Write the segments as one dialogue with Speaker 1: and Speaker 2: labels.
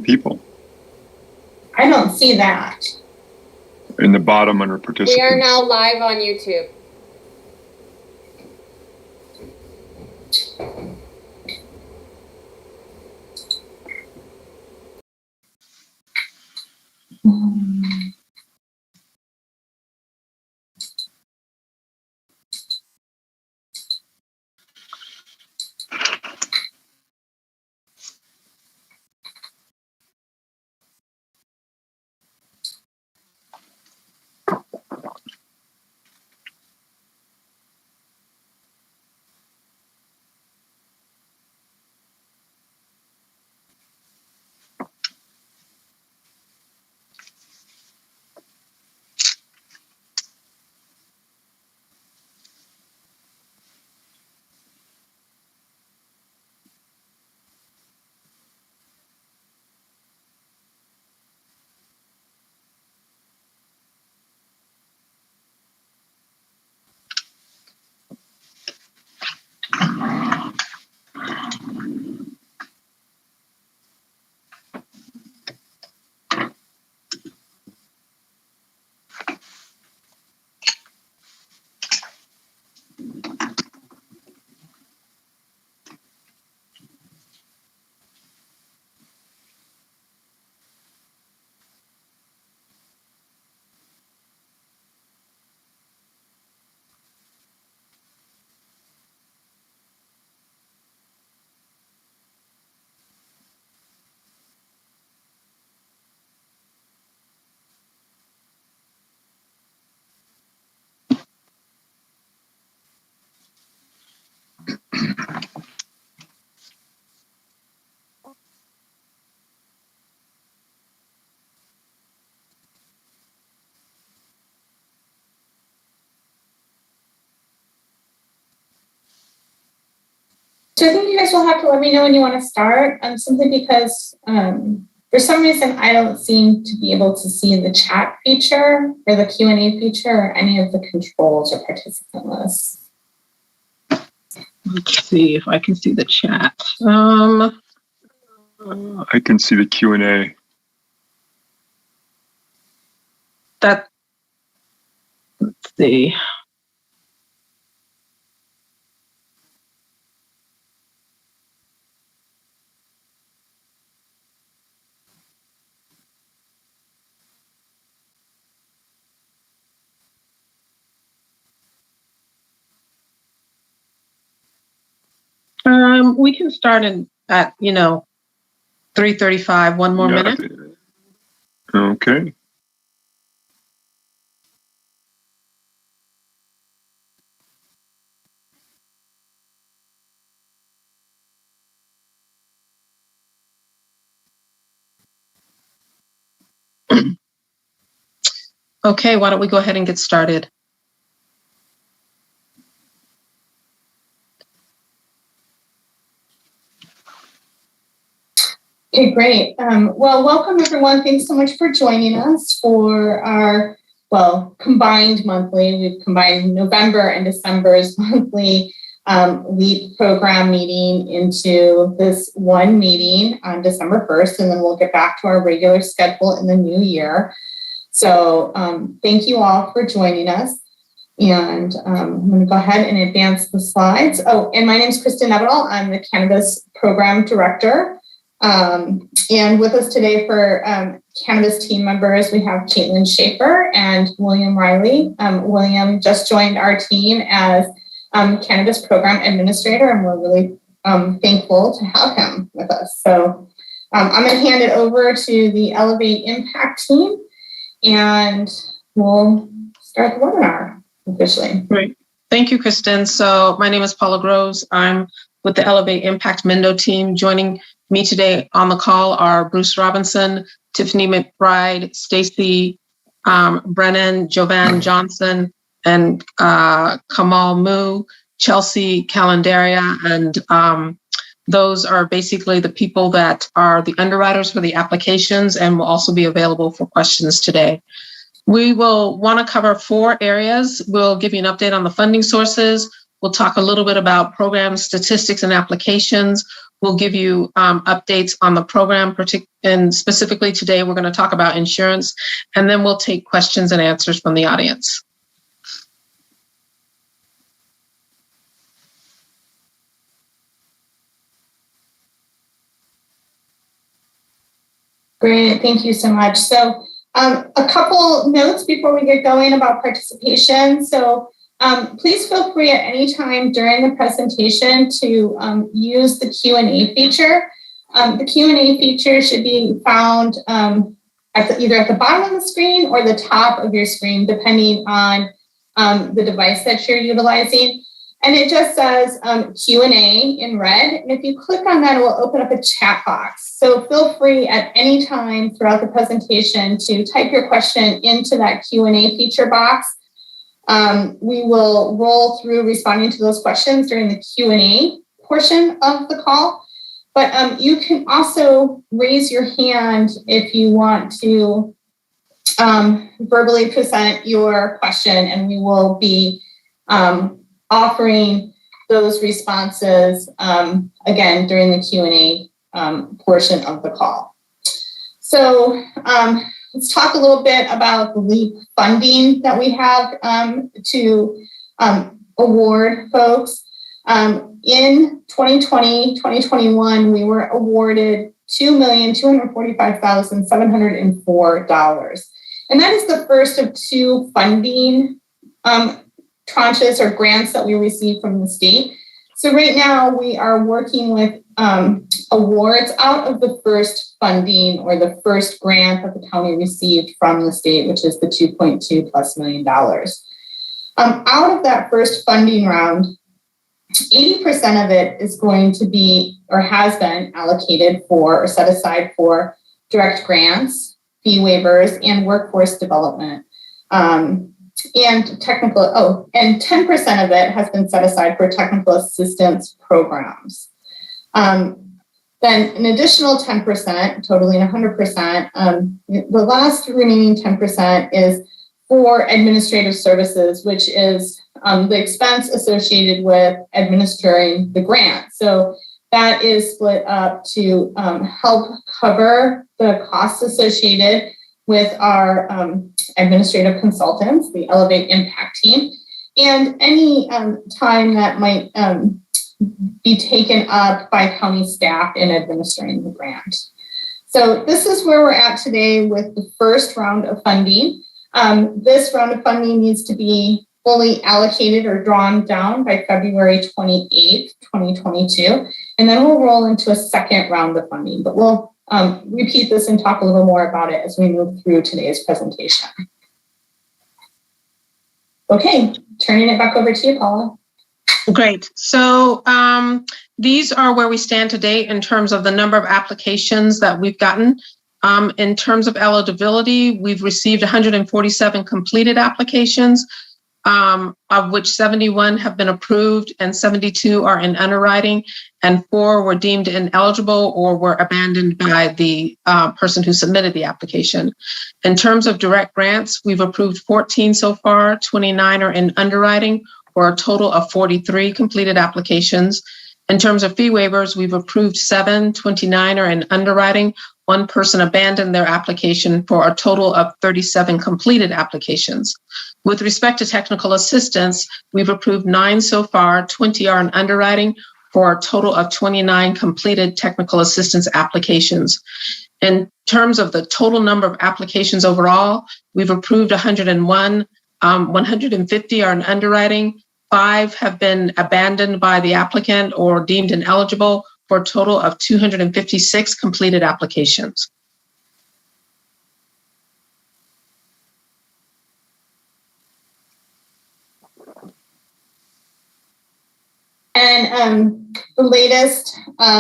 Speaker 1: people.
Speaker 2: I don't see that.
Speaker 1: In the bottom under participants.
Speaker 3: We are now live on YouTube.
Speaker 2: So I think you guys will have to let me know when you want to start, simply because for some reason I don't seem to be able to see the chat feature or the Q&A feature or any of the controls or participant lists.
Speaker 4: Let's see if I can see the chat.
Speaker 1: I can see the Q&A.
Speaker 4: Let's see. We can start at 3:35. One more minute.
Speaker 1: Okay.
Speaker 4: Okay, why don't we go ahead and get started?
Speaker 2: Okay, great. Well, welcome everyone. Thanks so much for joining us for our, combined monthly. We've combined November and December's monthly LEAP program meeting into this one meeting on December 1st, and then we'll get back to our regular schedule in the new year. So thank you all for joining us. And I'm going to go ahead and advance the slides. Oh, and my name is Kristen Nevedal. I'm the Cannabis Program Director. And with us today for cannabis team members, we have Caitlin Schaefer and William Riley. William just joined our team as Cannabis Program Administrator, and we're really thankful to have him with us. So I'm going to hand it over to the Elevate Impact team, and we'll start the webinar officially.
Speaker 4: Great. Thank you, Kristen. So my name is Paula Groves. I'm with the Elevate Impact Mendo team. Joining me today on the call are Bruce Robinson, Tiffany McBride, Stacy Brennan, Jovan Johnson, and Kamal Mu, Chelsea Calendaria, and those are basically the people that are the underwriters for the applications and will also be available for questions today. We will want to cover 4 areas. We'll give you an update on the funding sources. We'll talk a little bit about program statistics and applications. We'll give you updates on the program, and specifically today, we're going to talk about insurance, and then we'll take questions and answers from the audience.
Speaker 2: Great, thank you so much. So a couple notes before we get going about participation. So please feel free at any time during the presentation to use the Q&A feature. The Q&A feature should be found either at the bottom of the screen or the top of your screen, depending on the device that you're utilizing. And it just says Q&A in red. And if you click on that, it will open up a chat box. So feel free at any time throughout the presentation to type your question into that Q&A feature box. We will roll through responding to those questions during the Q&A portion of the call. But you can also raise your hand if you want to verbally present your question, and we will be offering those responses again during the Q&A portion of the call. So let's talk a little bit about the LEAP funding that we have to award folks. In 2020, 2021, we were awarded $2,245,704. And that is the first of two funding tranches or grants that we received from the state. So right now we are working with awards out of the first funding or the first grant that the county received from the state, which is the $2.2+ million. Out of that first funding round, 80% of it is going to be or has been allocated for or set aside for direct grants, fee waivers, and workforce development. And 10% of it has been set aside for technical assistance programs. Then an additional 10%, totaling 100%, the last remaining 10% is for administrative services, which is the expense associated with administering the grant. So that is split up to help cover the costs associated with our administrative consultants, the Elevate Impact team, and any time that might be taken up by county staff in administering the grant. So this is where we're at today with the first round of funding. This round of funding needs to be fully allocated or drawn down by February 28th, 2022. And then we'll roll into a second round of funding, but we'll repeat this and talk a little more about it as we move through today's presentation. Okay, turning it back over to you, Paula.
Speaker 4: Great. So these are where we stand today in terms of the number of applications that we've gotten. In terms of eligibility, we've received 147 completed applications, of which 71 have been approved and 72 are in underwriting, and 4 were deemed ineligible or were abandoned by the person who submitted the application. In terms of direct grants, we've approved 14 so far, 29 are in underwriting, for a total of 43 completed applications. In terms of fee waivers, we've approved 7, 29 are in underwriting. 1 person abandoned their application for a total of 37 completed applications. With respect to technical assistance, we've approved 9 so far, 20 are in underwriting for a total of 29 completed technical assistance applications. In terms of the total number of applications overall, we've approved 101, 150 are in underwriting, 5 have been abandoned by the applicant or deemed ineligible, for a total of 256 completed applications.
Speaker 2: And the latest, what's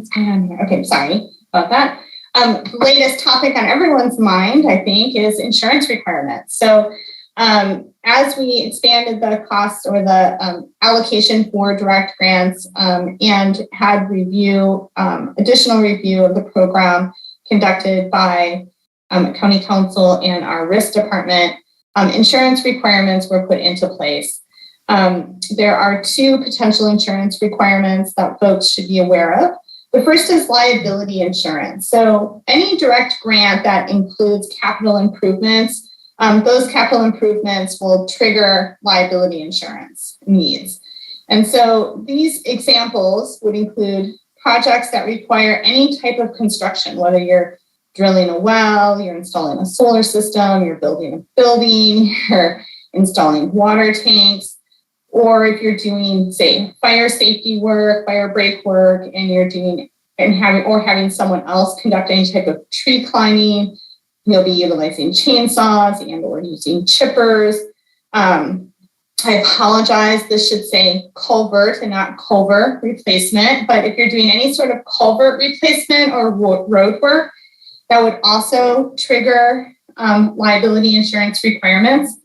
Speaker 2: going on here? Okay, sorry about that. The latest topic on everyone's mind, I think, is insurance requirements. So as we expanded the cost or the allocation for direct grants and had additional review of the program conducted by County Council and our risk department, insurance requirements were put into place. There are two potential insurance requirements that folks should be aware of. The first is liability insurance. So any direct grant that includes capital improvements, those capital improvements will trigger liability insurance needs. And so these examples would include projects that require any type of construction, whether you're drilling a well, you're installing a solar system, you're building a building, you're installing water tanks, or if you're doing, say, fire safety work, fire break work, and you're doing having someone else conduct any type of tree climbing, you'll be utilizing chainsaws and or using chippers. I apologize, this should say culvert and not culvert replacement, but if you're doing any sort of culvert replacement or road work, that would also trigger liability insurance requirements,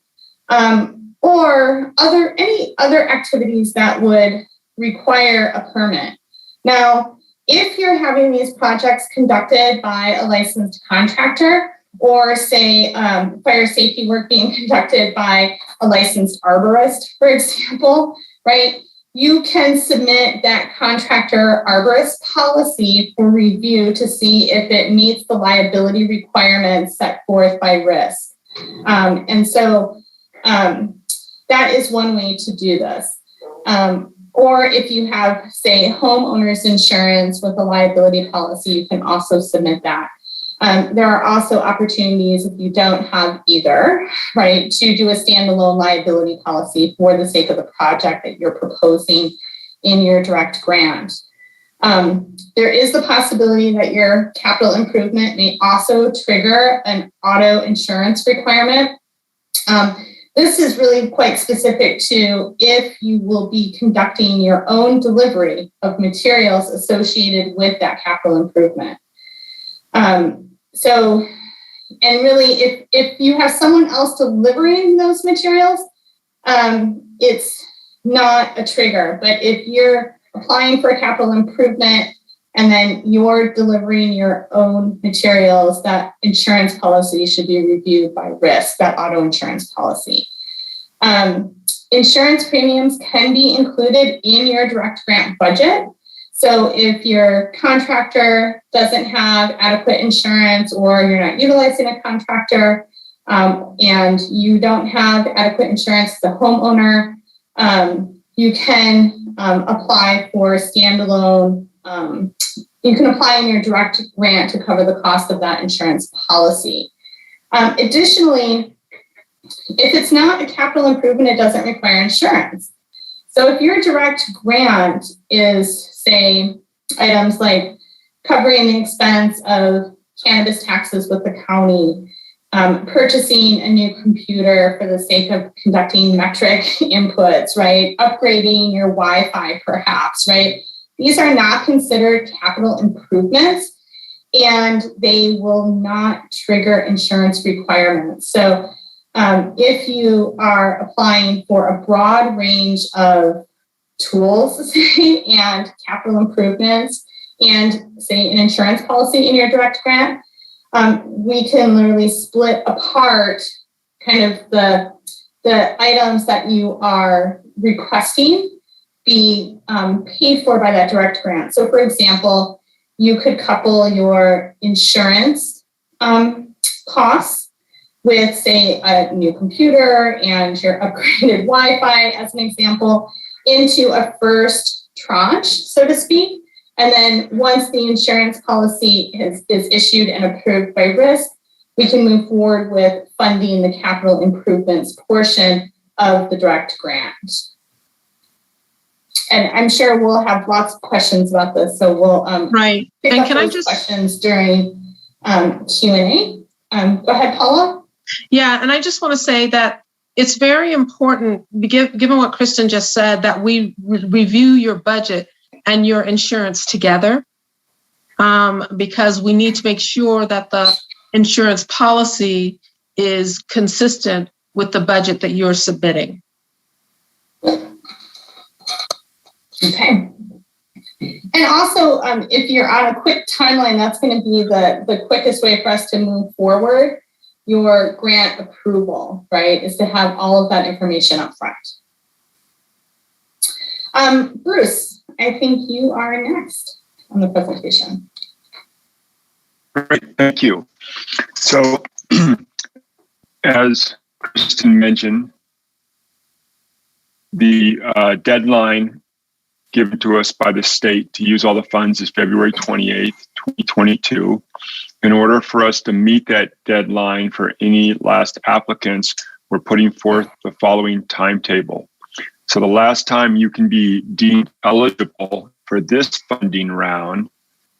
Speaker 2: or any other activities that would require a permit. Now, if you're having these projects conducted by a licensed contractor, or say fire safety work being conducted by a licensed arborist, for example, right? You can submit that contractor arborist policy for review to see if it meets the liability requirements set forth by risk. And so that is one way to do this. Or if you have, say, homeowners insurance with a liability policy, you can also submit that. There are also opportunities if you don't have either, right, to do a standalone liability policy for the sake of the project that you're proposing in your direct grant. There is the possibility that your capital improvement may also trigger an auto insurance requirement. This is really quite specific to if you will be conducting your own delivery of materials associated with that capital improvement. So, and really, if you have someone else delivering those materials, it's not a trigger. But if you're applying for a capital improvement and then you're delivering your own materials, that insurance policy should be reviewed by risk, that auto insurance policy. Insurance premiums can be included in your direct grant budget. So if your contractor doesn't have adequate insurance, or you're not utilizing a contractor, and you don't have adequate insurance as a homeowner, you can apply for standalone. You can apply in your direct grant to cover the cost of that insurance policy. Additionally, if it's not a capital improvement, it doesn't require insurance. So if your direct grant is, say, items like covering the expense of cannabis taxes with the county, purchasing a new computer for the sake of conducting metric inputs, right? Upgrading your Wi-Fi, perhaps, right? These are not considered capital improvements, and they will not trigger insurance requirements. So if you are applying for a broad range of tools, say, and capital improvements, and say an insurance policy in your direct grant, we can literally split apart kind of the items that you are requesting be paid for by that direct grant. So, for example, you could couple your insurance costs with, say, a new computer and your upgraded Wi-Fi, as an example, into a first tranche, so to speak. And then once the insurance policy is issued and approved by risk, we can move forward with funding the capital improvements portion of the direct grant. And I'm sure we'll have lots of questions about this, so we'll
Speaker 4: right.
Speaker 2: pick
Speaker 4: And
Speaker 2: up
Speaker 4: can I
Speaker 2: those
Speaker 4: just
Speaker 2: questions during Q&A. Go ahead, Paula.
Speaker 4: Yeah, and I just want to say that it's very important, given what Kristen just said, that we review your budget and your insurance together, because we need to make sure that the insurance policy is consistent with the budget that you're submitting.
Speaker 2: Okay. And also, if you're on a quick timeline, that's going to be the quickest way for us to move forward your grant approval, right, is to have all of that information up front. Bruce, I think you are next on the presentation.
Speaker 1: Great, thank you. So, as Kristen mentioned, the deadline given to us by the state to use all the funds is February 28th, 2022. In order for us to meet that deadline for any last applicants, we're putting forth the following timetable. So the last time you can be deemed eligible for this funding round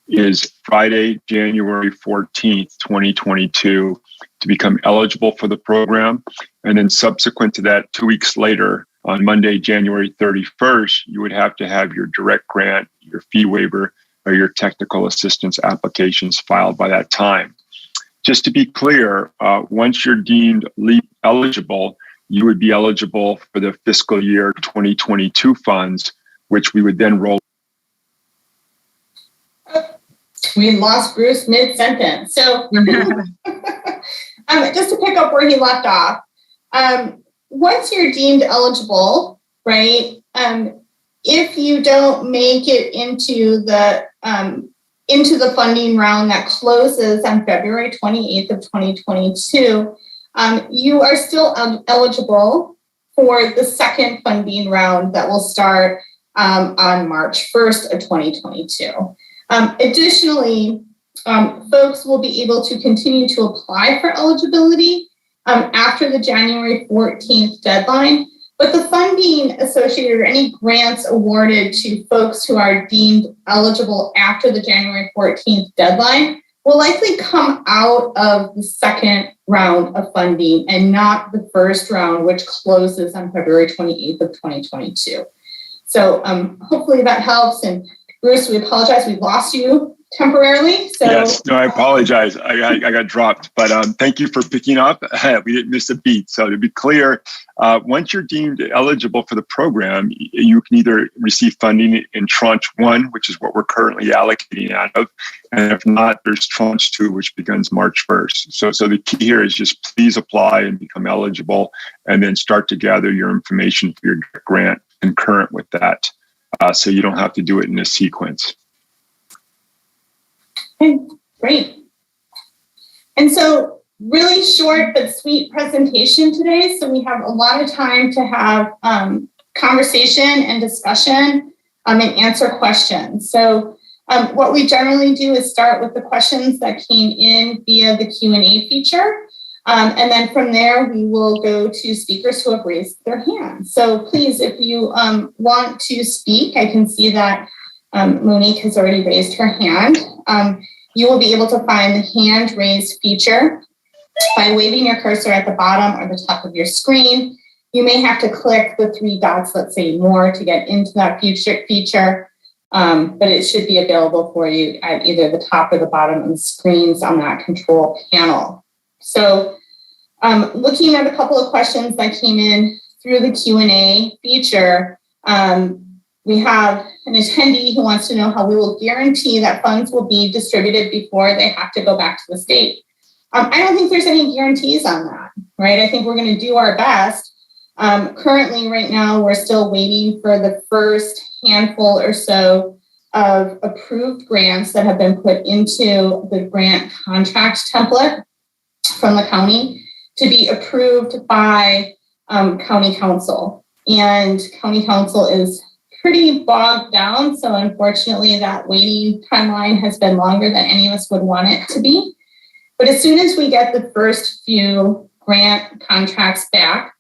Speaker 1: is Friday, January 14th, 2022, to become eligible for the program. And then subsequent to that, 2 weeks later, on Monday, January 31st, you would have to have your direct grant, your fee waiver, or your technical assistance applications filed by that time. Just to be clear, once you're deemed LEAP eligible, you would be eligible for the fiscal year 2022 funds, which we would then roll.
Speaker 2: We lost Bruce mid-sentence. So just to pick up where he left off, once you're deemed eligible, right, if you don't make it into the funding round that closes on February 28th of 2022, you are still eligible for the second funding round that will start on March 1st of 2022. Additionally, folks will be able to continue to apply for eligibility after the January 14th deadline, but the funding associated or any grants awarded to folks who are deemed eligible after the January 14th deadline will likely come out of the second round of funding and not the first round, which closes on February 28th of 2022. So hopefully that helps. And Bruce, we apologize, we lost you temporarily. So
Speaker 1: yes, no, I apologize. I got dropped, but thank you for picking up. We didn't miss a beat. So to be clear, once you're deemed eligible for the program, you can either receive funding in tranche 1, which is what we're currently allocating out of. And if not, there's tranche 2, which begins March 1st. So the key here is just please apply and become eligible and then start to gather your information for your grant concurrent with that. So you don't have to do it in a sequence.
Speaker 2: Okay, great. And so really short but sweet presentation today. So we have a lot of time to have conversation and discussion and answer questions. So what we generally do is start with the questions that came in via the Q&A feature. And then from there, we will go to speakers who have raised their hands. So please, if you want to speak, I can see that Monique has already raised her hand. You will be able to find the hand raised feature by waving your cursor at the bottom or the top of your screen. You may have to click the 3 dots, let's say more, to get into that feature, but it should be available for you at either the top or the bottom of the screens on that control panel. So looking at a couple of questions that came in through the Q&A feature, we have an attendee who wants to know how we will guarantee that funds will be distributed before they have to go back to the state. I don't think there's any guarantees on that, right? I think we're going to do our best. Currently, right now, we're still waiting for the first handful or so of approved grants that have been put into the grant contract template from the county to be approved by county council. And county council is pretty bogged down. So unfortunately, that waiting timeline has been longer than any of us would want it to be. But as soon as we get the first few grant contracts back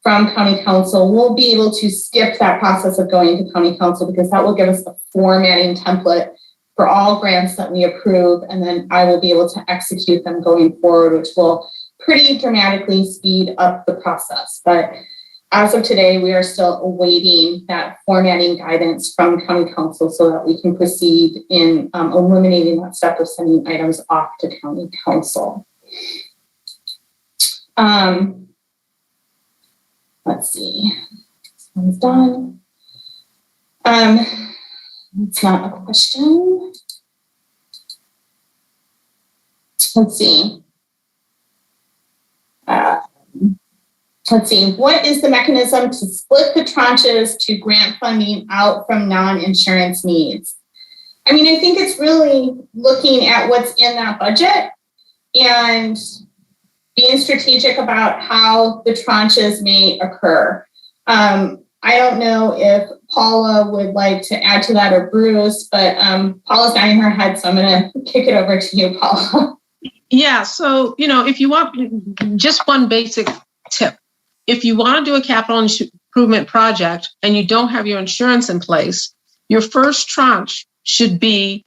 Speaker 2: from county council, we'll be able to skip that process of going to county council because that will give us a formatting template for all grants that we approve. And then I will be able to execute them going forward, which will pretty dramatically speed up the process. But as of today, we are still awaiting that formatting guidance from county council so that we can proceed in eliminating that step of sending items off to county council. Let's see, this one's done. It's not a question. Let's see. let's see, what is the mechanism to split the tranches to grant funding out from non-insurance needs? I mean, I think it's really looking at what's in that budget and being strategic about how the tranches may occur. I don't know if Paula would like to add to that, or Bruce, but Paula's nodding her head, so I'm going to kick it over to you, Paula.
Speaker 4: Yeah, so, if you want just one basic tip, if you want to do a capital improvement project and you don't have your insurance in place, your first tranche should be,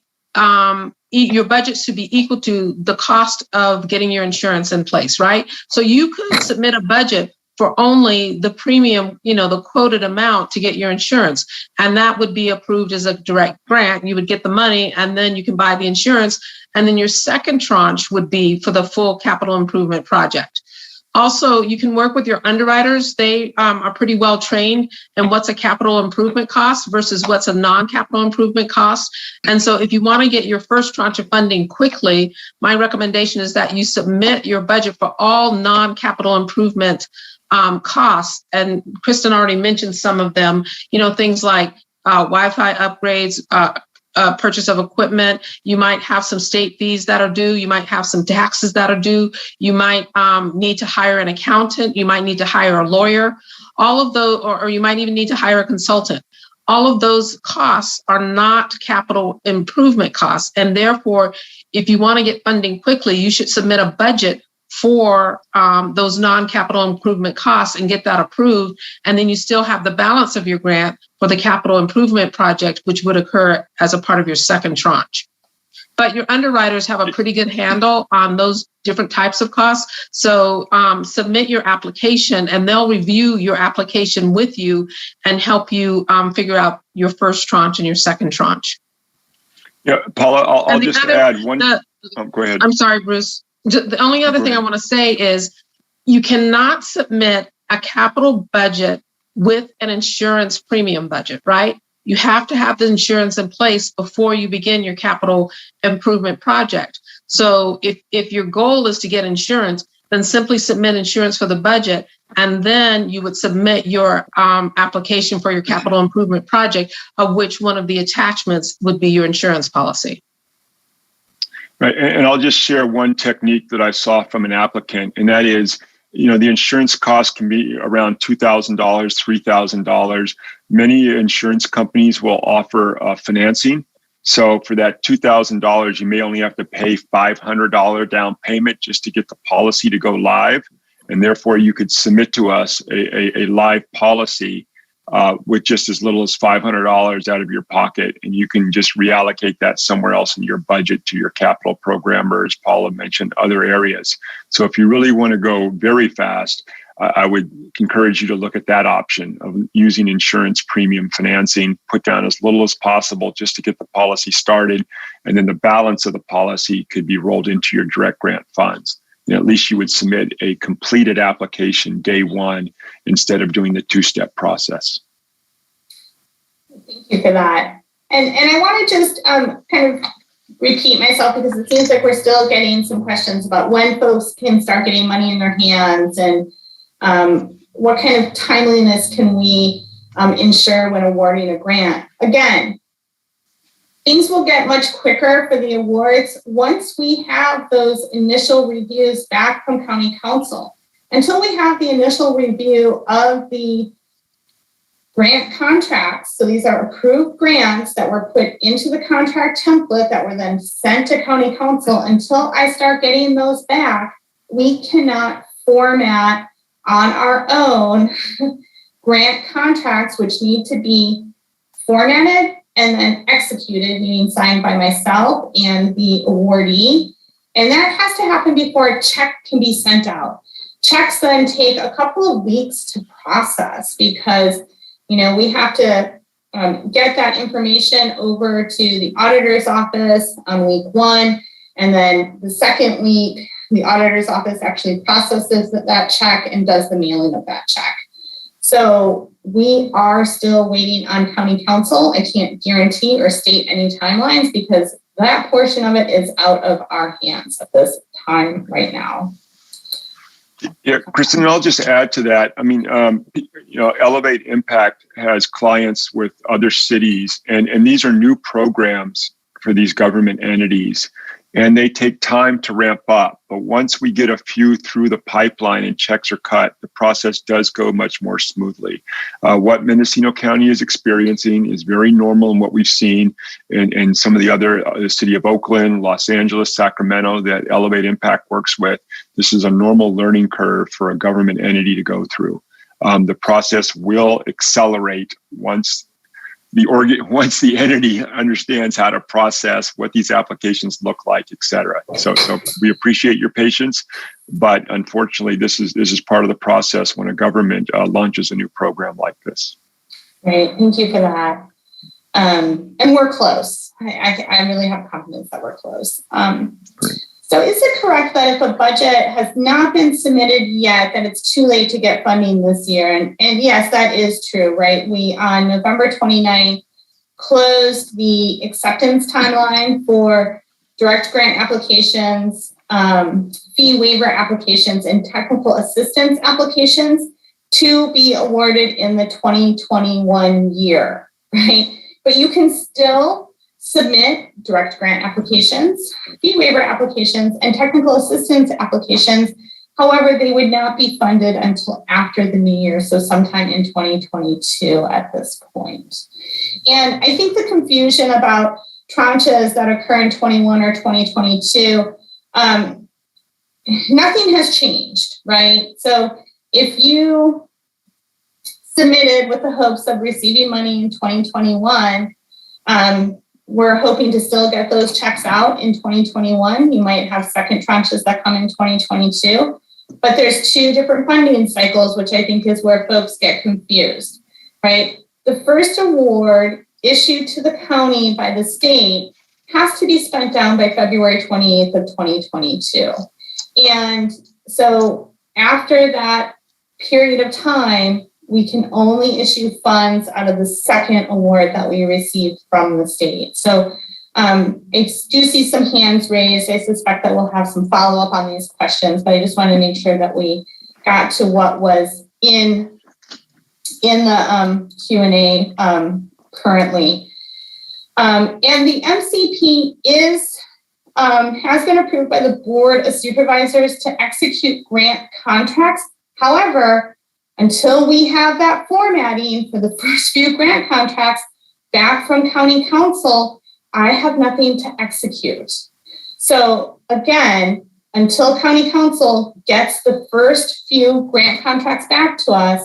Speaker 4: your budget should be equal to the cost of getting your insurance in place, right? So you could submit a budget for only the premium, the quoted amount to get your insurance. And that would be approved as a direct grant. You would get the money and then you can buy the insurance. And then your second tranche would be for the full capital improvement project. Also, you can work with your underwriters. They are pretty well trained in what's a capital improvement cost versus what's a non-capital improvement cost. And so if you want to get your first tranche of funding quickly, my recommendation is that you submit your budget for all non-capital improvement costs. And Kristen already mentioned some of them, things like Wi-Fi upgrades, purchase of equipment. You might have some state fees that are due. You might have some taxes that are due. You might need to hire an accountant. You might need to hire a lawyer. All of those, or you might even need to hire a consultant. All of those costs are not capital improvement costs. And therefore, if you want to get funding quickly, you should submit a budget for those non-capital improvement costs and get that approved. And then you still have the balance of your grant for the capital improvement project, which would occur as a part of your second tranche. But your underwriters have a pretty good handle on those different types of costs. So submit your application and they'll review your application with you and help you figure out your first tranche and your second tranche.
Speaker 1: Yeah, Paula, I'll just add one. Go ahead.
Speaker 4: I'm sorry, Bruce. The only other thing I want to say is you cannot submit a capital budget with an insurance premium budget, right? You have to have the insurance in place before you begin your capital improvement project. So if your goal is to get insurance, then simply submit insurance for the budget, and then you would submit your application for your capital improvement project, of which one of the attachments would be your insurance policy.
Speaker 1: Right. And I'll just share one technique that I saw from an applicant, and that is, the insurance cost can be around $2,000, $3,000. Many insurance companies will offer financing. So for that $2,000, you may only have to pay $500 down payment just to get the policy to go live. And therefore, you could submit to us a live policy with just as little as $500 out of your pocket, and you can just reallocate that somewhere else in your budget to your capital program, or as Paula mentioned, other areas. So if you really want to go very fast, I would encourage you to look at that option of using insurance premium financing, put down as little as possible just to get the policy started, and then the balance of the policy could be rolled into your direct grant funds. At least you would submit a completed application day one instead of doing the two-step process.
Speaker 2: Thank you for that. And I want to just kind of repeat myself, because it seems like we're still getting some questions about when folks can start getting money in their hands, and what kind of timeliness can we ensure when awarding a grant. Again, things will get much quicker for the awards once we have those initial reviews back from County Council. Until we have the initial review of the grant contracts, so these are approved grants that were put into the contract template that were then sent to County Council, until I start getting those back, we cannot format on our own grant contracts, which need to be formatted and then executed, meaning signed by myself and the awardee. And that has to happen before a check can be sent out. Checks then take a couple of weeks to process, because, we have to get that information over to the auditor's office on week one. And then the second week, the auditor's office actually processes that check and does the mailing of that check. So we are still waiting on County Council. I can't guarantee or state any timelines, because that portion of it is out of our hands at this time right now.
Speaker 1: Yeah, Kristen, I'll just add to that. I mean, Elevate Impact has clients with other cities, and these are new programs for these government entities, and they take time to ramp up. But once we get a few through the pipeline and checks are cut, the process does go much more smoothly. What Mendocino County is experiencing is very normal in what we've seen in some of the other, the city of Oakland, Los Angeles, Sacramento, that Elevate Impact works with. This is a normal learning curve for a government entity to go through. The process will accelerate once the entity understands how to process what these applications look like, et cetera. So we appreciate your patience, but unfortunately, this is part of the process when a government launches a new program like this.
Speaker 2: Great, thank you for that. And we're close. I really have confidence that we're close.
Speaker 1: Great.
Speaker 2: So is it correct that if a budget has not been submitted yet, that it's too late to get funding this year? And yes, that is true, right? We, on November 29th, closed the acceptance timeline for direct grant applications, fee waiver applications, and technical assistance applications to be awarded in the 2021 year, right? But you can still submit direct grant applications, fee waiver applications, and technical assistance applications. However, they would not be funded until after the new year, so sometime in 2022 at this point. And I think the confusion about tranches that occur in 21 or 2022, nothing has changed, right? So if you submitted with the hopes of receiving money in 2021, we're hoping to still get those checks out in 2021. You might have second tranches that come in 2022, but there's two different funding cycles, which I think is where folks get confused, right? The first award issued to the county by the state has to be spent down by February 28th of 2022. And so after that period of time, we can only issue funds out of the second award that we received from the state. So I do see some hands raised. I suspect that we'll have some follow-up on these questions, but I just want to make sure that we got to what was in the Q&A currently. And the MCP has been approved by the Board of Supervisors to execute grant contracts. However, until we have that formatting for the first few grant contracts back from County Council, I have nothing to execute. So again, until County Council gets the first few grant contracts back to us,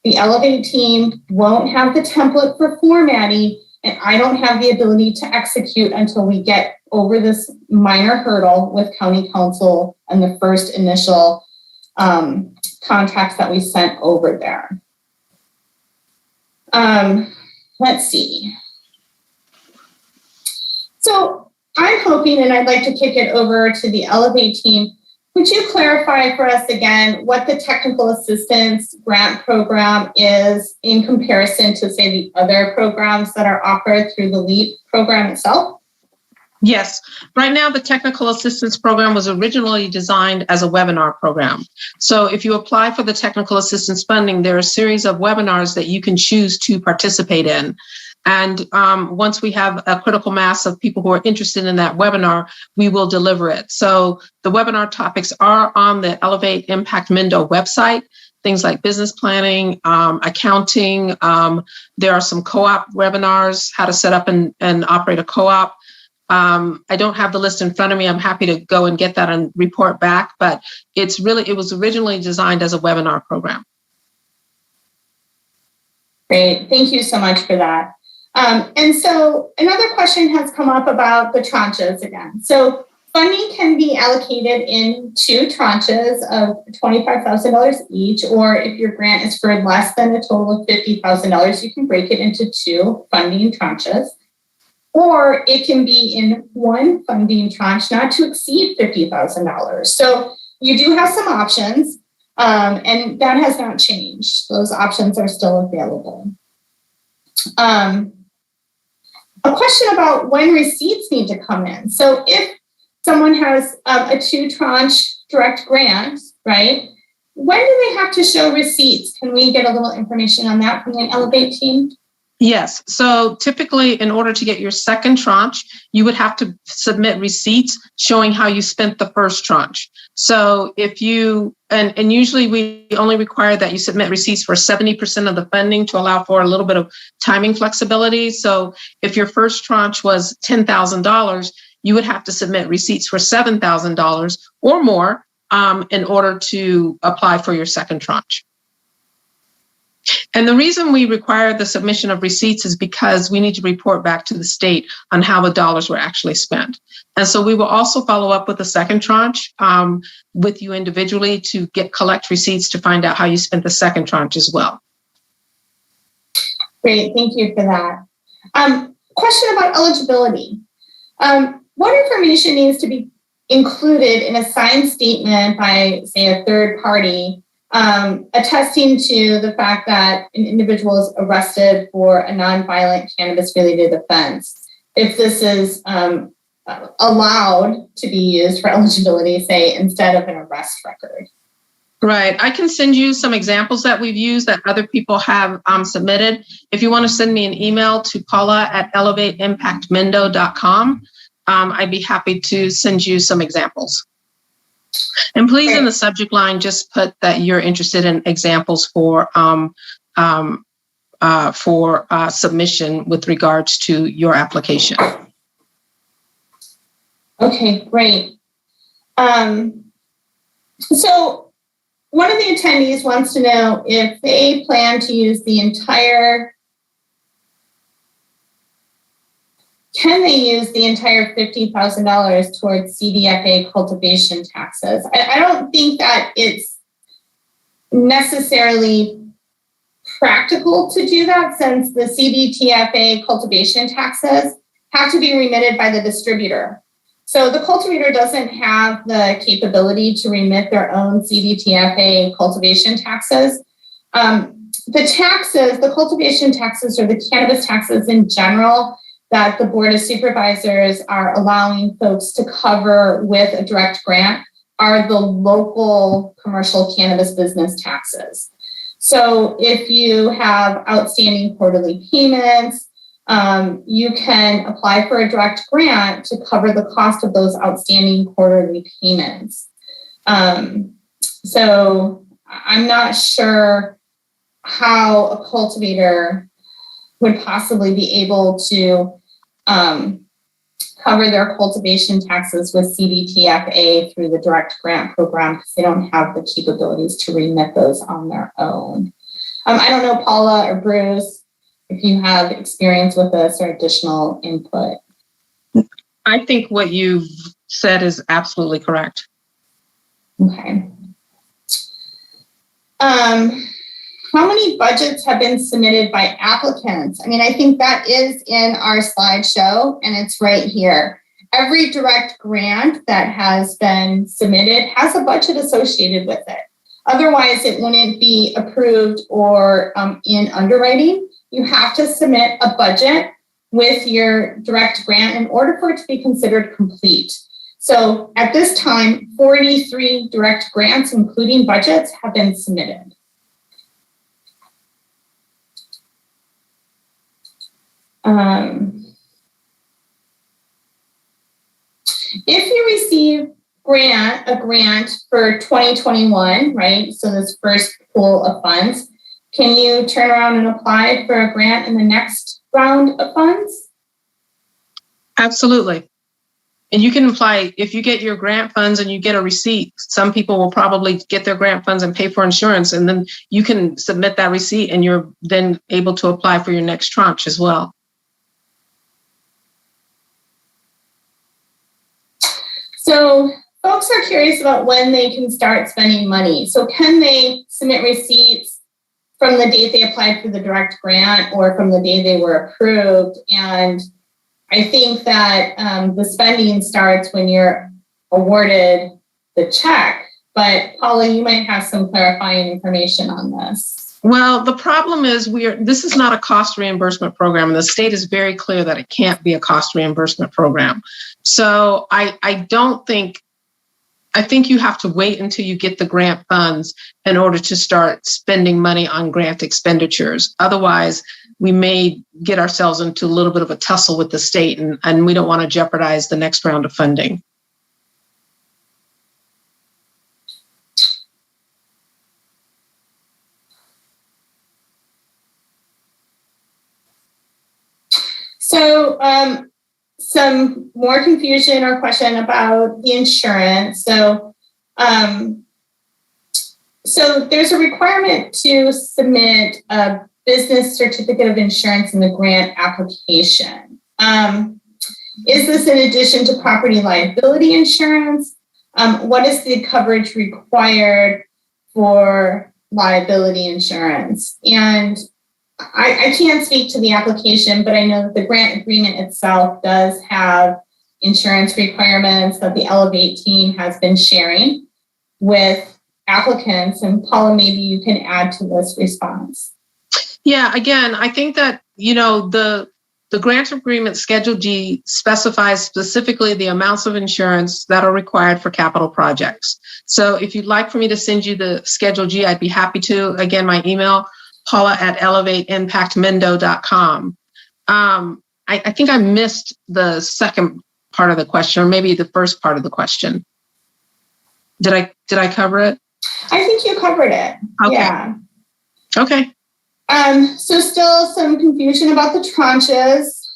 Speaker 2: the Elevate team won't have the template for formatting, and I don't have the ability to execute until we get over this minor hurdle with County Council and the first initial contracts that we sent over there. Let's see. So I'm hoping, and I'd like to kick it over to the Elevate team. Would you clarify for us again what the technical assistance grant program is in comparison to, say, the other programs that are offered through the LEAP program itself?
Speaker 4: Yes. Right now, the technical assistance program was originally designed as a webinar program. So if you apply for the technical assistance funding, there are a series of webinars that you can choose to participate in. And once we have a critical mass of people who are interested in that webinar, we will deliver it. So the webinar topics are on the Elevate Impact Mendo website, things like business planning, accounting. There are some co-op webinars, how to set up and operate a co-op. I don't have the list in front of me. I'm happy to go and get that and report back, but it was originally designed as a webinar program.
Speaker 2: Great, thank you so much for that. And so another question has come up about the tranches again. So funding can be allocated in two tranches of $25,000 each, or if your grant is for less than a total of $50,000, you can break it into two funding tranches. Or it can be in one funding tranche, not to exceed $50,000. So you do have some options, and that has not changed. Those options are still available. A question about when receipts need to come in. So if someone has a two tranche direct grant, right, when do they have to show receipts? Can we get a little information on that from the Elevate team?
Speaker 4: Yes. So typically, in order to get your second tranche, you would have to submit receipts showing how you spent the first tranche. So if you, and usually we only require that you submit receipts for 70% of the funding to allow for a little bit of timing flexibility. So if your first tranche was $10,000, you would have to submit receipts for $7,000 or more in order to apply for your second tranche. And the reason we require the submission of receipts is because we need to report back to the state on how the dollars were actually spent. And so we will also follow up with the second tranche with you individually to collect receipts to find out how you spent the second tranche as well.
Speaker 2: Great, thank you for that. Question about eligibility. What information needs to be included in a signed statement by, say, a third party attesting to the fact that an individual is arrested for a nonviolent cannabis-related offense, if this is allowed to be used for eligibility, say, instead of an arrest record?
Speaker 4: Right. I can send you some examples that we've used that other people have submitted. If you want to send me an email to paula@elevateimpactmendo.com, I'd be happy to send you some examples. And please, in the subject line, just put that you're interested in examples for submission with regards to your application.
Speaker 2: Okay, great. So one of the attendees wants to know if they plan to use the entire, can they use the entire $50,000 towards CDFA cultivation taxes? I don't think that it's necessarily practical to do that, since the CDTFA cultivation taxes have to be remitted by the distributor. So the cultivator doesn't have the capability to remit their own CDTFA cultivation taxes. The cultivation taxes, or the cannabis taxes in general, that the Board of Supervisors are allowing folks to cover with a direct grant, are the local commercial cannabis business taxes. So if you have outstanding quarterly payments, you can apply for a direct grant to cover the cost of those outstanding quarterly payments. So I'm not sure how a cultivator would possibly be able to cover their cultivation taxes with CDTFA through the direct grant program, because they don't have the capabilities to remit those on their own. I don't know, Paula or Bruce, if you have experience with this or additional input.
Speaker 4: I think what you've said is absolutely correct.
Speaker 2: Okay. How many budgets have been submitted by applicants? I mean, I think that is in our slideshow, and it's right here. Every direct grant that has been submitted has a budget associated with it. Otherwise, it wouldn't be approved or in underwriting. You have to submit a budget with your direct grant in order for it to be considered complete. So at this time, 43 direct grants, including budgets, have been submitted. If you receive a grant for 2021, right? So this first pool of funds, can you turn around and apply for a grant in the next round of funds?
Speaker 4: Absolutely. And you can apply, if you get your grant funds and you get a receipt, some people will probably get their grant funds and pay for insurance, and then you can submit that receipt and you're then able to apply for your next tranche as well.
Speaker 2: So folks are curious about when they can start spending money. So can they submit receipts from the date they applied for the direct grant or from the day they were approved? And I think that the spending starts when you're awarded the check. But Paula, you might have some clarifying information on this.
Speaker 4: Well, the problem is this is not a cost reimbursement program. The state is very clear that it can't be a cost reimbursement program. So I don't think I think you have to wait until you get the grant funds in order to start spending money on grant expenditures. Otherwise, we may get ourselves into a little bit of a tussle with the state, and we don't want to jeopardize the next round of funding.
Speaker 2: So some more confusion or question about the insurance. So there's a requirement to submit a business certificate of insurance in the grant application. Is this in addition to property liability insurance? What is the coverage required for liability insurance? And I can't speak to the application, but I know that the grant agreement itself does have insurance requirements that the Elevate team has been sharing with applicants. And Paula, maybe you can add to this response.
Speaker 4: Yeah, again, I think that, the grant agreement Schedule G specifies specifically the amounts of insurance that are required for capital projects. So if you'd like for me to send you the Schedule G, I'd be happy to. Again, my email, paula@elevateimpactmendo.com. I think I missed the second part of the question, or maybe the first part of the question. Did I cover it?
Speaker 2: I think you covered it.
Speaker 4: Okay.
Speaker 2: Yeah.
Speaker 4: Okay.
Speaker 2: So still some confusion about the tranches.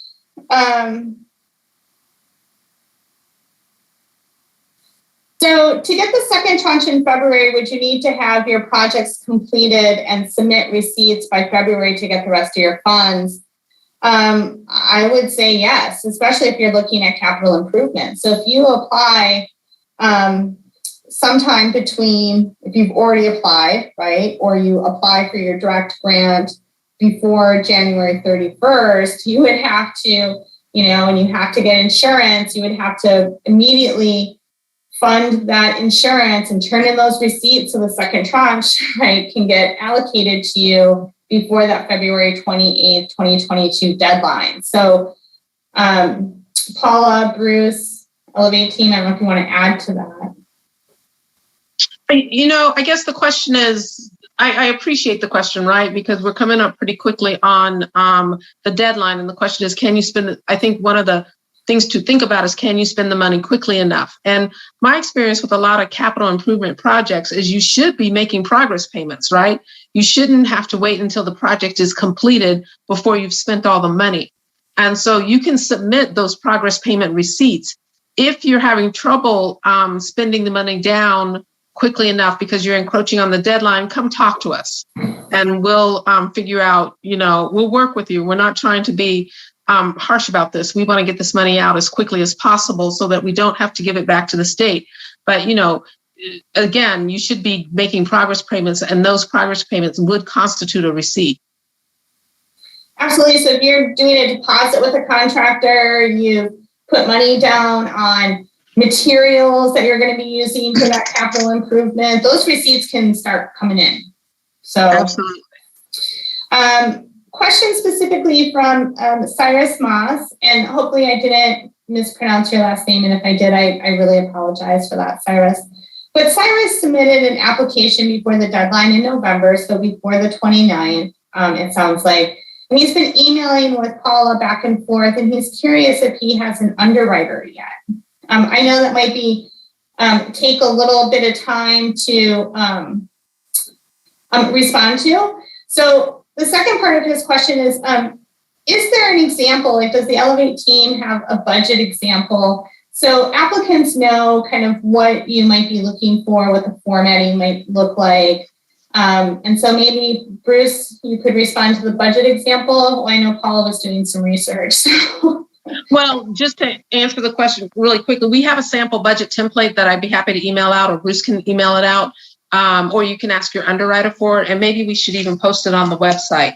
Speaker 2: So to get the second tranche in February, would you need to have your projects completed and submit receipts by February to get the rest of your funds? I would say yes, especially if you're looking at capital improvement. So if you apply sometime between, if you've already applied, right, or you apply for your direct grant before January 31st, you would have to, and you have to get insurance, you would have to immediately fund that insurance and turn in those receipts so the second tranche, right, can get allocated to you before that February 28th, 2022 deadline. So Paula, Bruce, Elevate team, I don't know if you want to add to that.
Speaker 4: I guess the question is, I appreciate the question, right? Because we're coming up pretty quickly on the deadline. And the question is, can you spend, I think one of the things to think about is, can you spend the money quickly enough? And my experience with a lot of capital improvement projects is you should be making progress payments, right? You shouldn't have to wait until the project is completed before you've spent all the money. And so you can submit those progress payment receipts. If you're having trouble spending the money down quickly enough because you're encroaching on the deadline, come talk to us and we'll figure out, we'll work with you. We're not trying to be harsh about this. We want to get this money out as quickly as possible so that we don't have to give it back to the state. But, again, you should be making progress payments, and those progress payments would constitute a receipt.
Speaker 2: Absolutely. So if you're doing a deposit with a contractor, you put money down on materials that you're going to be using for that capital improvement, those receipts can start coming in. So
Speaker 4: absolutely.
Speaker 2: Question specifically from Cyrus Moss, and hopefully I didn't mispronounce your last name, and if I did, I really apologize for that, Cyrus. But Cyrus submitted an application before the deadline in November, so before the 29th, it sounds like. And he's been emailing with Paula back and forth, and he's curious if he has an underwriter yet. I know that might be take a little bit of time to respond to. So the second part of his question is there an example? Like, does the Elevate team have a budget example? So applicants know kind of what you might be looking for, what the formatting might look like. And so maybe, Bruce, you could respond to the budget example. Well, I know Paula was doing some research. So.
Speaker 4: Well, just to answer the question really quickly, we have a sample budget template that I'd be happy to email out, or Bruce can email it out, or you can ask your underwriter for it. And maybe we should even post it on the website.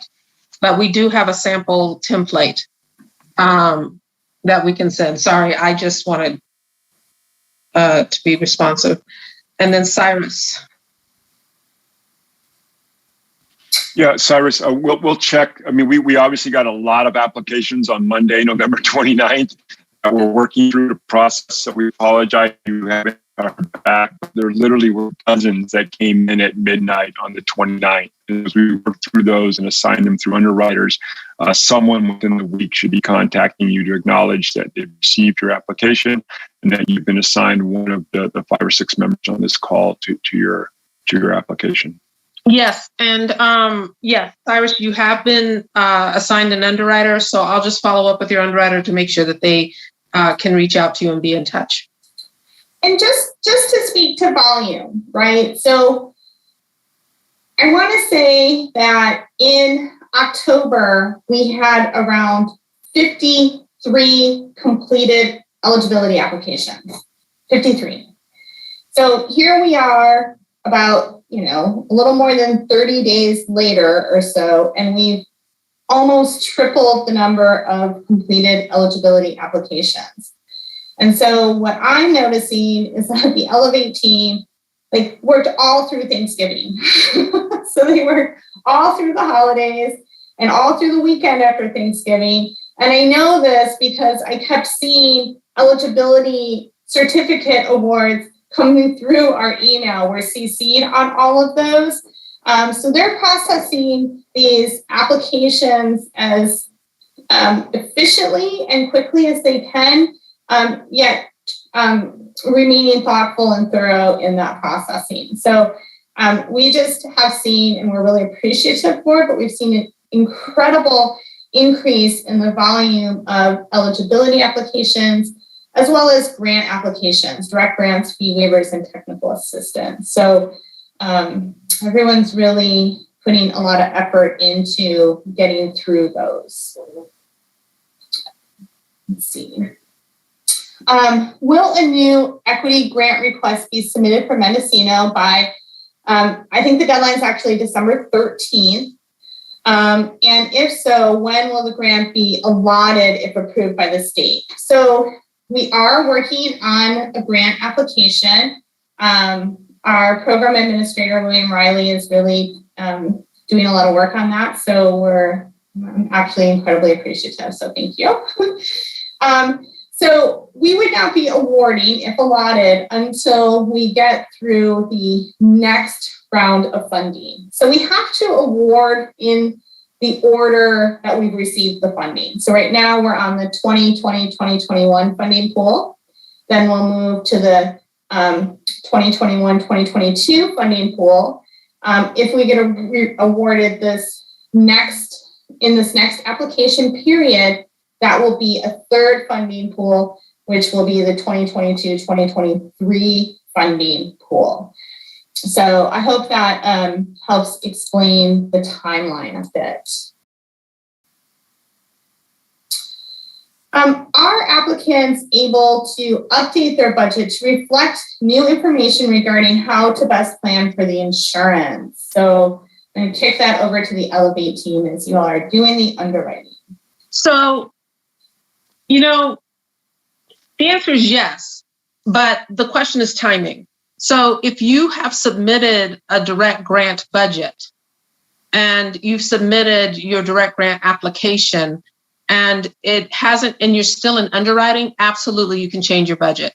Speaker 4: But we do have a sample template that we can send. Sorry, I just wanted to be responsive. And then Cyrus.
Speaker 1: Yeah, Cyrus, we'll check. I mean, we obviously got a lot of applications on Monday, November 29th. We're working through the process, so we apologize if you haven't got back. there literally were dozens that came in at midnight on the 29th. And as we worked through those and assigned them through underwriters, someone within the week should be contacting you to acknowledge that they've received your application and that you've been assigned one of the 5 or 6 members on this call to your application.
Speaker 4: Yes. And yes, Cyrus, you have been assigned an underwriter. So I'll just follow up with your underwriter to make sure that they can reach out to you and be in touch.
Speaker 2: And just to speak to volume, right? So I want to say that in October, we had around 53 completed eligibility applications, 53. So here we are about, a little more than 30 days later or so, and we've almost tripled the number of completed eligibility applications. And so what I'm noticing is that the Elevate team worked all through Thanksgiving. So they worked all through the holidays and all through the weekend after Thanksgiving. And I know this because I kept seeing eligibility certificate awards coming through our email. We're CC'd on all of those. So they're processing these applications as efficiently and quickly as they can, yet remaining thoughtful and thorough in that processing. So we just have seen, and we're really appreciative for it, but we've seen an incredible increase in the volume of eligibility applications, as well as grant applications, direct grants, fee waivers, and technical assistance. So everyone's really putting a lot of effort into getting through those. Let's see. Will a new equity grant request be submitted for Mendocino by, I think the deadline is actually December 13th. And if so, when will the grant be allotted if approved by the state? So we are working on a grant application. Our program administrator, William Riley, is really doing a lot of work on that. So we're actually incredibly appreciative. So thank you. So we would not be awarding, if allotted, until we get through the next round of funding. So we have to award in the order that we've received the funding. So right now we're on the 2020-2021 funding pool. Then we'll move to the 2021-2022 funding pool. If we get awarded this next application period, that will be a third funding pool, which will be the 2022-2023 funding pool. So I hope that helps explain the timeline a bit. Are applicants able to update their budget to reflect new information regarding how to best plan for the insurance? So I'm going to kick that over to the Elevate team as you all are doing the underwriting.
Speaker 4: So, the answer is yes, but the question is timing. So if you have submitted a direct grant budget and you've submitted your direct grant application and it hasn't, and you're still in underwriting, absolutely you can change your budget.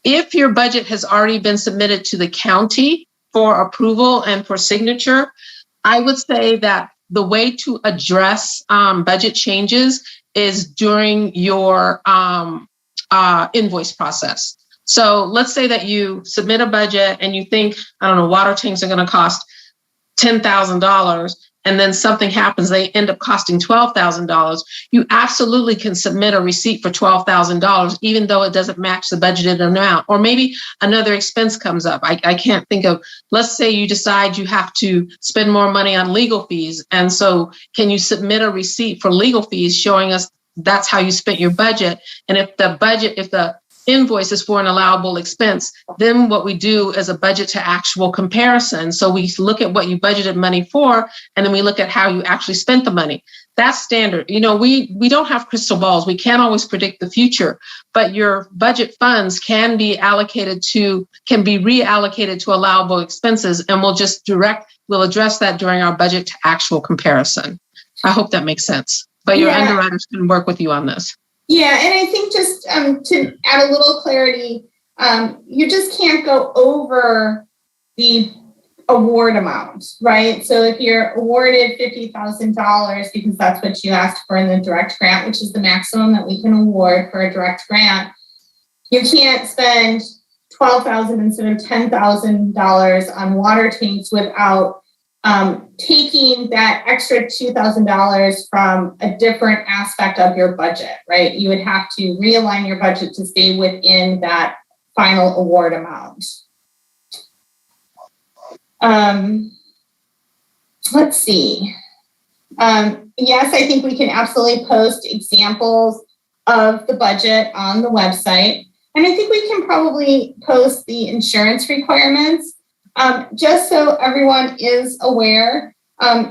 Speaker 4: If your budget has already been submitted to the county for approval and for signature, I would say that the way to address budget changes is during your invoice process. So let's say that you submit a budget and you think, water tanks are going to cost $10,000, and then something happens, they end up costing $12,000. You absolutely can submit a receipt for $12,000, even though it doesn't match the budgeted amount. Or maybe another expense comes up. I can't think of, let's say you decide you have to spend more money on legal fees. And so can you submit a receipt for legal fees showing us that's how you spent your budget? And if the invoice is for an allowable expense, then what we do is a budget to actual comparison. So we look at what you budgeted money for, and then we look at how you actually spent the money. That's standard. We don't have crystal balls. We can't always predict the future, but your budget funds can be reallocated to allowable expenses, and we'll address that during our budget to actual comparison. I hope that makes sense. But your underwriters can work with you on this.
Speaker 2: Yeah, and I think just to add a little clarity, you just can't go over the award amount, right? So if you're awarded $50,000 because that's what you asked for in the direct grant, which is the maximum that we can award for a direct grant, you can't spend $12,000 instead of $10,000 on water tanks without taking that extra $2,000 from a different aspect of your budget, right? You would have to realign your budget to stay within that final award amount. Let's see. Yes, I think we can absolutely post examples of the budget on the website. And I think we can probably post the insurance requirements. Just so everyone is aware,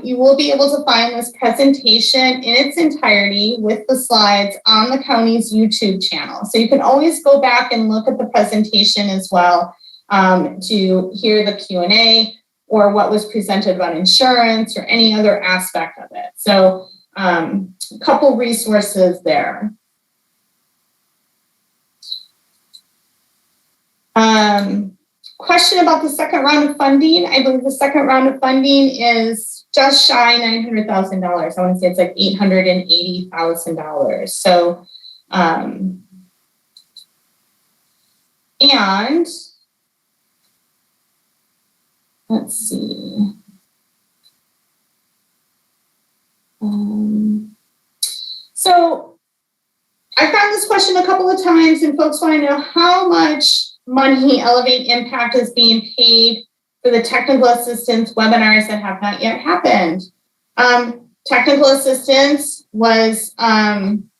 Speaker 2: you will be able to find this presentation in its entirety with the slides on the county's YouTube channel. So you can always go back and look at the presentation as well to hear the Q&A or what was presented about insurance or any other aspect of it. So a couple resources there. Question about the second round of funding. I believe the second round of funding is just shy $900,000. I want to say it's like $880,000. So, and let's see. So I found this question a couple of times, and folks want to know how much money Elevate Impact is being paid for the technical assistance webinars that have not yet happened. Technical assistance was
Speaker 4: nothing.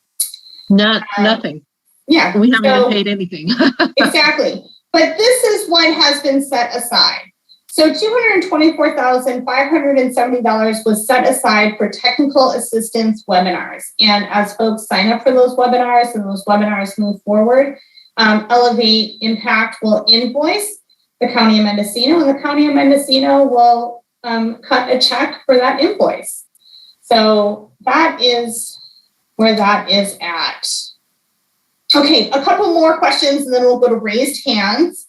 Speaker 2: Yeah,
Speaker 4: we haven't even paid anything.
Speaker 2: Exactly, but this is what has been set aside. So $224,570 was set aside for technical assistance webinars, and as folks sign up for those webinars and those webinars move forward, Elevate Impact will invoice the County of Mendocino, and the County of Mendocino will cut a check for that invoice. So that is where that is at. Okay, a couple more questions, and then we'll go to raised hands.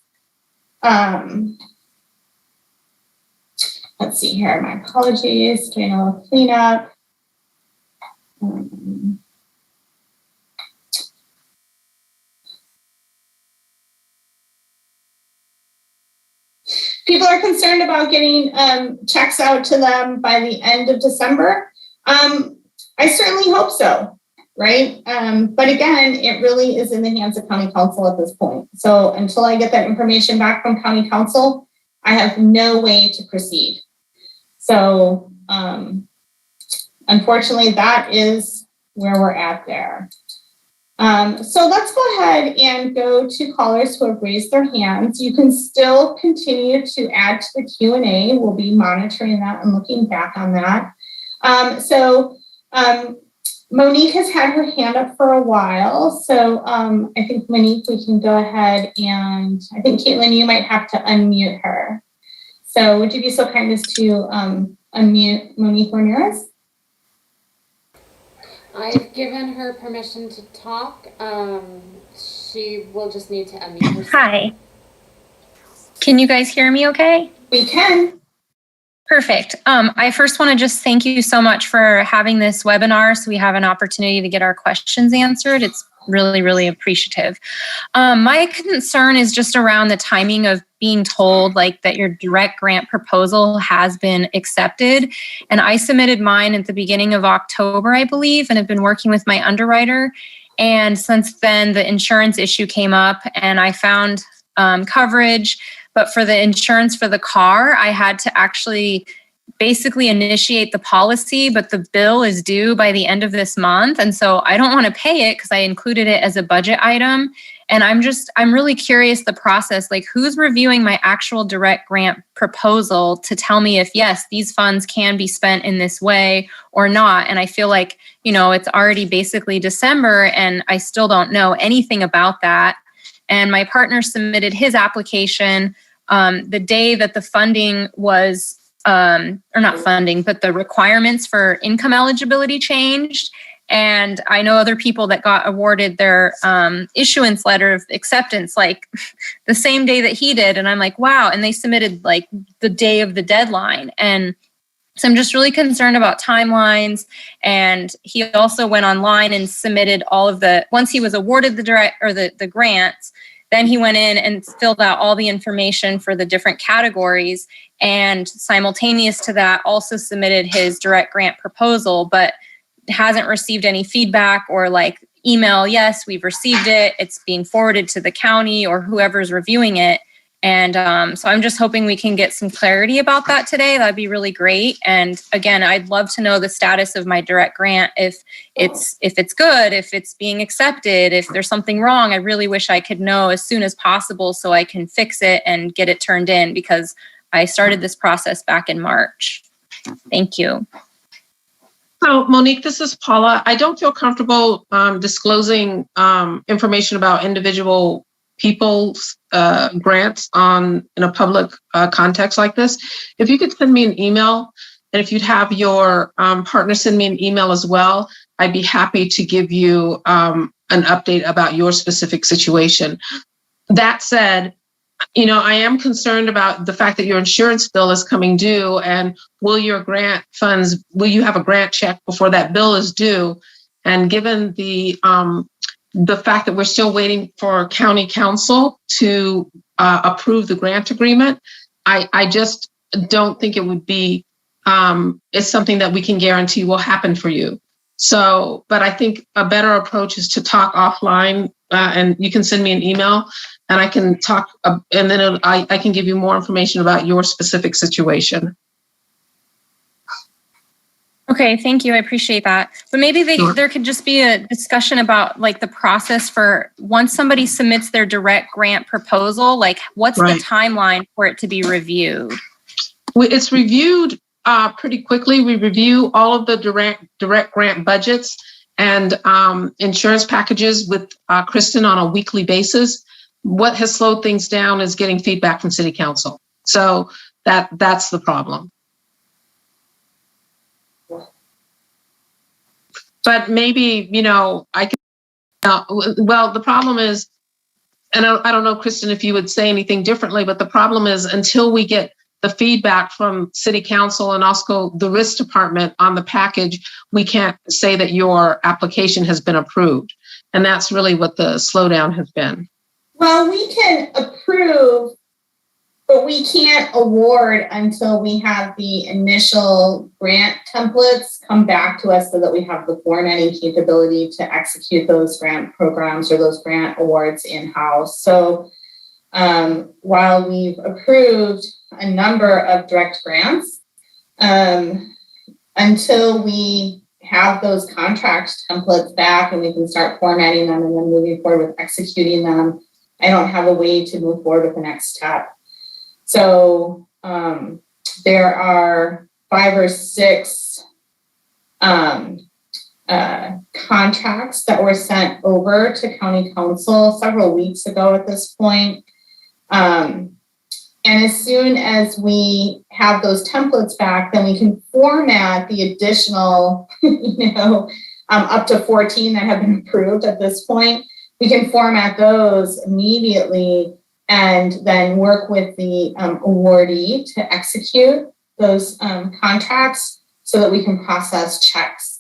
Speaker 2: Let's see here, my apologies, doing a little cleanup. People are concerned about getting checks out to them by the end of December. I certainly hope so, right? But again, it really is in the hands of County Council at this point. So until I get that information back from County Council, I have no way to proceed. So unfortunately, that is where we're at there. So let's go ahead and go to callers who have raised their hands. You can still continue to add to the Q&A. We'll be monitoring that and looking back on that. Monique has had her hand up for a while. So I think, Monique, we can go ahead and I think, Caitlin, you might have to unmute her. So would you be so kind as to unmute Monique Ramirez?
Speaker 3: I've given her permission to talk. She will just need to unmute herself.
Speaker 5: Hi. Can you guys hear me okay?
Speaker 2: We can.
Speaker 5: Perfect. I first want to just thank you so much for having this webinar so we have an opportunity to get our questions answered. It's really, really appreciative. My concern is just around the timing of being told like that your direct grant proposal has been accepted. And I submitted mine at the beginning of October, I believe, and have been working with my underwriter. And since then, the insurance issue came up and I found coverage. But for the insurance for the car, I had to actually basically initiate the policy, but the bill is due by the end of this month. And so I don't want to pay it because I included it as a budget item. And I'm really curious the process, like who's reviewing my actual direct grant proposal to tell me if, yes, these funds can be spent in this way or not. And I feel like, it's already basically December and I still don't know anything about that. And my partner submitted his application the day that the funding was, or not funding, but the requirements for income eligibility changed. And I know other people that got awarded their issuance letter of acceptance like the same day that he did. And I'm like, wow. And they submitted like the day of the deadline. And so I'm just really concerned about timelines. And he also went online and submitted all of once he was awarded the grants, then he went in and filled out all the information for the different categories, and simultaneous to that also submitted his direct grant proposal, but hasn't received any feedback or like email, yes, we've received it, it's being forwarded to the county or whoever's reviewing it. And so I'm just hoping we can get some clarity about that today. That'd be really great. And again, I'd love to know the status of my direct grant, if it's good, if it's being accepted, if there's something wrong. I really wish I could know as soon as possible so I can fix it and get it turned in, because I started this process back in March. Thank you.
Speaker 4: So, Monique, this is Paula. I don't feel comfortable disclosing information about individual people's grants in a public context like this. If you could send me an email, and if you'd have your partner send me an email as well, I'd be happy to give you an update about your specific situation. That said, I am concerned about the fact that your insurance bill is coming due, and will you have a grant check before that bill is due? And given the fact that we're still waiting for county council to approve the grant agreement, I just don't think it would be, it's something that we can guarantee will happen for you. So, but I think a better approach is to talk offline, and you can send me an email and I can talk, and then I can give you more information about your specific situation.
Speaker 5: Okay, thank you. I appreciate that. But maybe there could just be a discussion about like the process for once somebody submits their direct grant proposal, like what's the timeline for it to be reviewed?
Speaker 4: It's reviewed pretty quickly. We review all of the direct grant budgets and insurance packages with Kristen on a weekly basis. What has slowed things down is getting feedback from City Council. So that's the problem. But maybe, I can, well, the problem is, and I don't know, Kristen, if you would say anything differently, but the problem is until we get the feedback from City Council and also the risk department on the package, we can't say that your application has been approved. And that's really what the slowdown has been.
Speaker 2: Well, we can approve, but we can't award until we have the initial grant templates come back to us so that we have the formatting capability to execute those grant programs or those grant awards in-house. So while we've approved a number of direct grants, until we have those contract templates back and we can start formatting them and then moving forward with executing them, I don't have a way to move forward with the next step. So there are 5 or 6 contracts that were sent over to County Council several weeks ago at this point. And as soon as we have those templates back, then we can format the additional, up to 14 that have been approved at this point. We can format those immediately and then work with the awardee to execute those contracts so that we can process checks.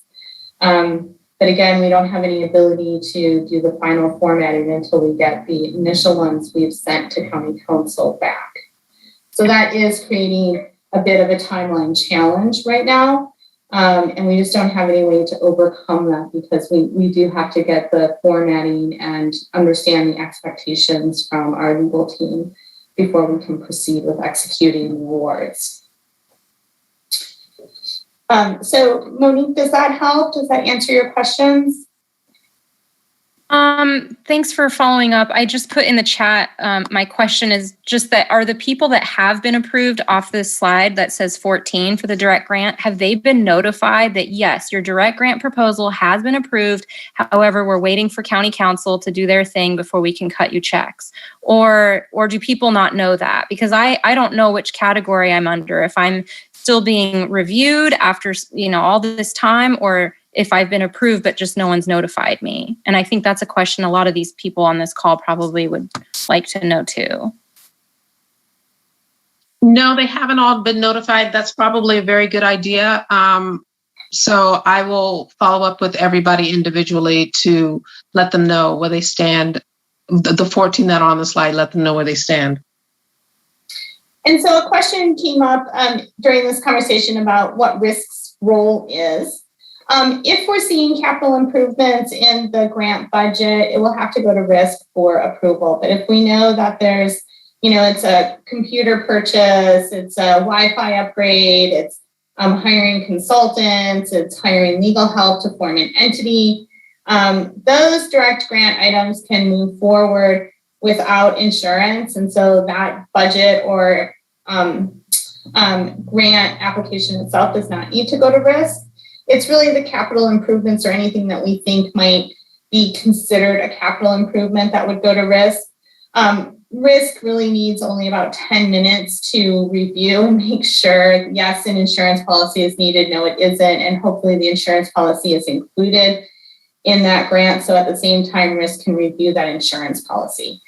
Speaker 2: But again, we don't have any ability to do the final formatting until we get the initial ones we've sent to County Council back. So that is creating a bit of a timeline challenge right now. And we just don't have any way to overcome that because we do have to get the formatting and understand the expectations from our legal team before we can proceed with executing the awards. So Monique, does that help? Does that answer your questions?
Speaker 5: Thanks for following up. I just put in the chat, my question is just that are the people that have been approved off this slide that says 14 for the direct grant, have they been notified that yes, your direct grant proposal has been approved. However, we're waiting for county council to do their thing before we can cut you checks? Or do people not know that? Because I don't know which category I'm under, if I'm still being reviewed after, all this time, or if I've been approved, but just no one's notified me? And I think that's a question a lot of these people on this call probably would like to know too.
Speaker 4: No, they haven't all been notified. That's probably a very good idea. So I will follow up with everybody individually to let them know where they stand. The 14 that are on the slide, let them know where they stand.
Speaker 2: And so a question came up during this conversation about what risk's role is. If we're seeing capital improvements in the grant budget, it will have to go to risk for approval. But if we know that there's, it's a computer purchase, it's a Wi-Fi upgrade, it's hiring consultants, it's hiring legal help to form an entity, those direct grant items can move forward without insurance. And so that budget or grant application itself does not need to go to risk. It's really the capital improvements or anything that we think might be considered a capital improvement that would go to risk. Risk really needs only about 10 minutes to review and make sure, yes, an insurance policy is needed, no, it isn't, and hopefully the insurance policy is included in that grant. So at the same time, risk can review that insurance policy.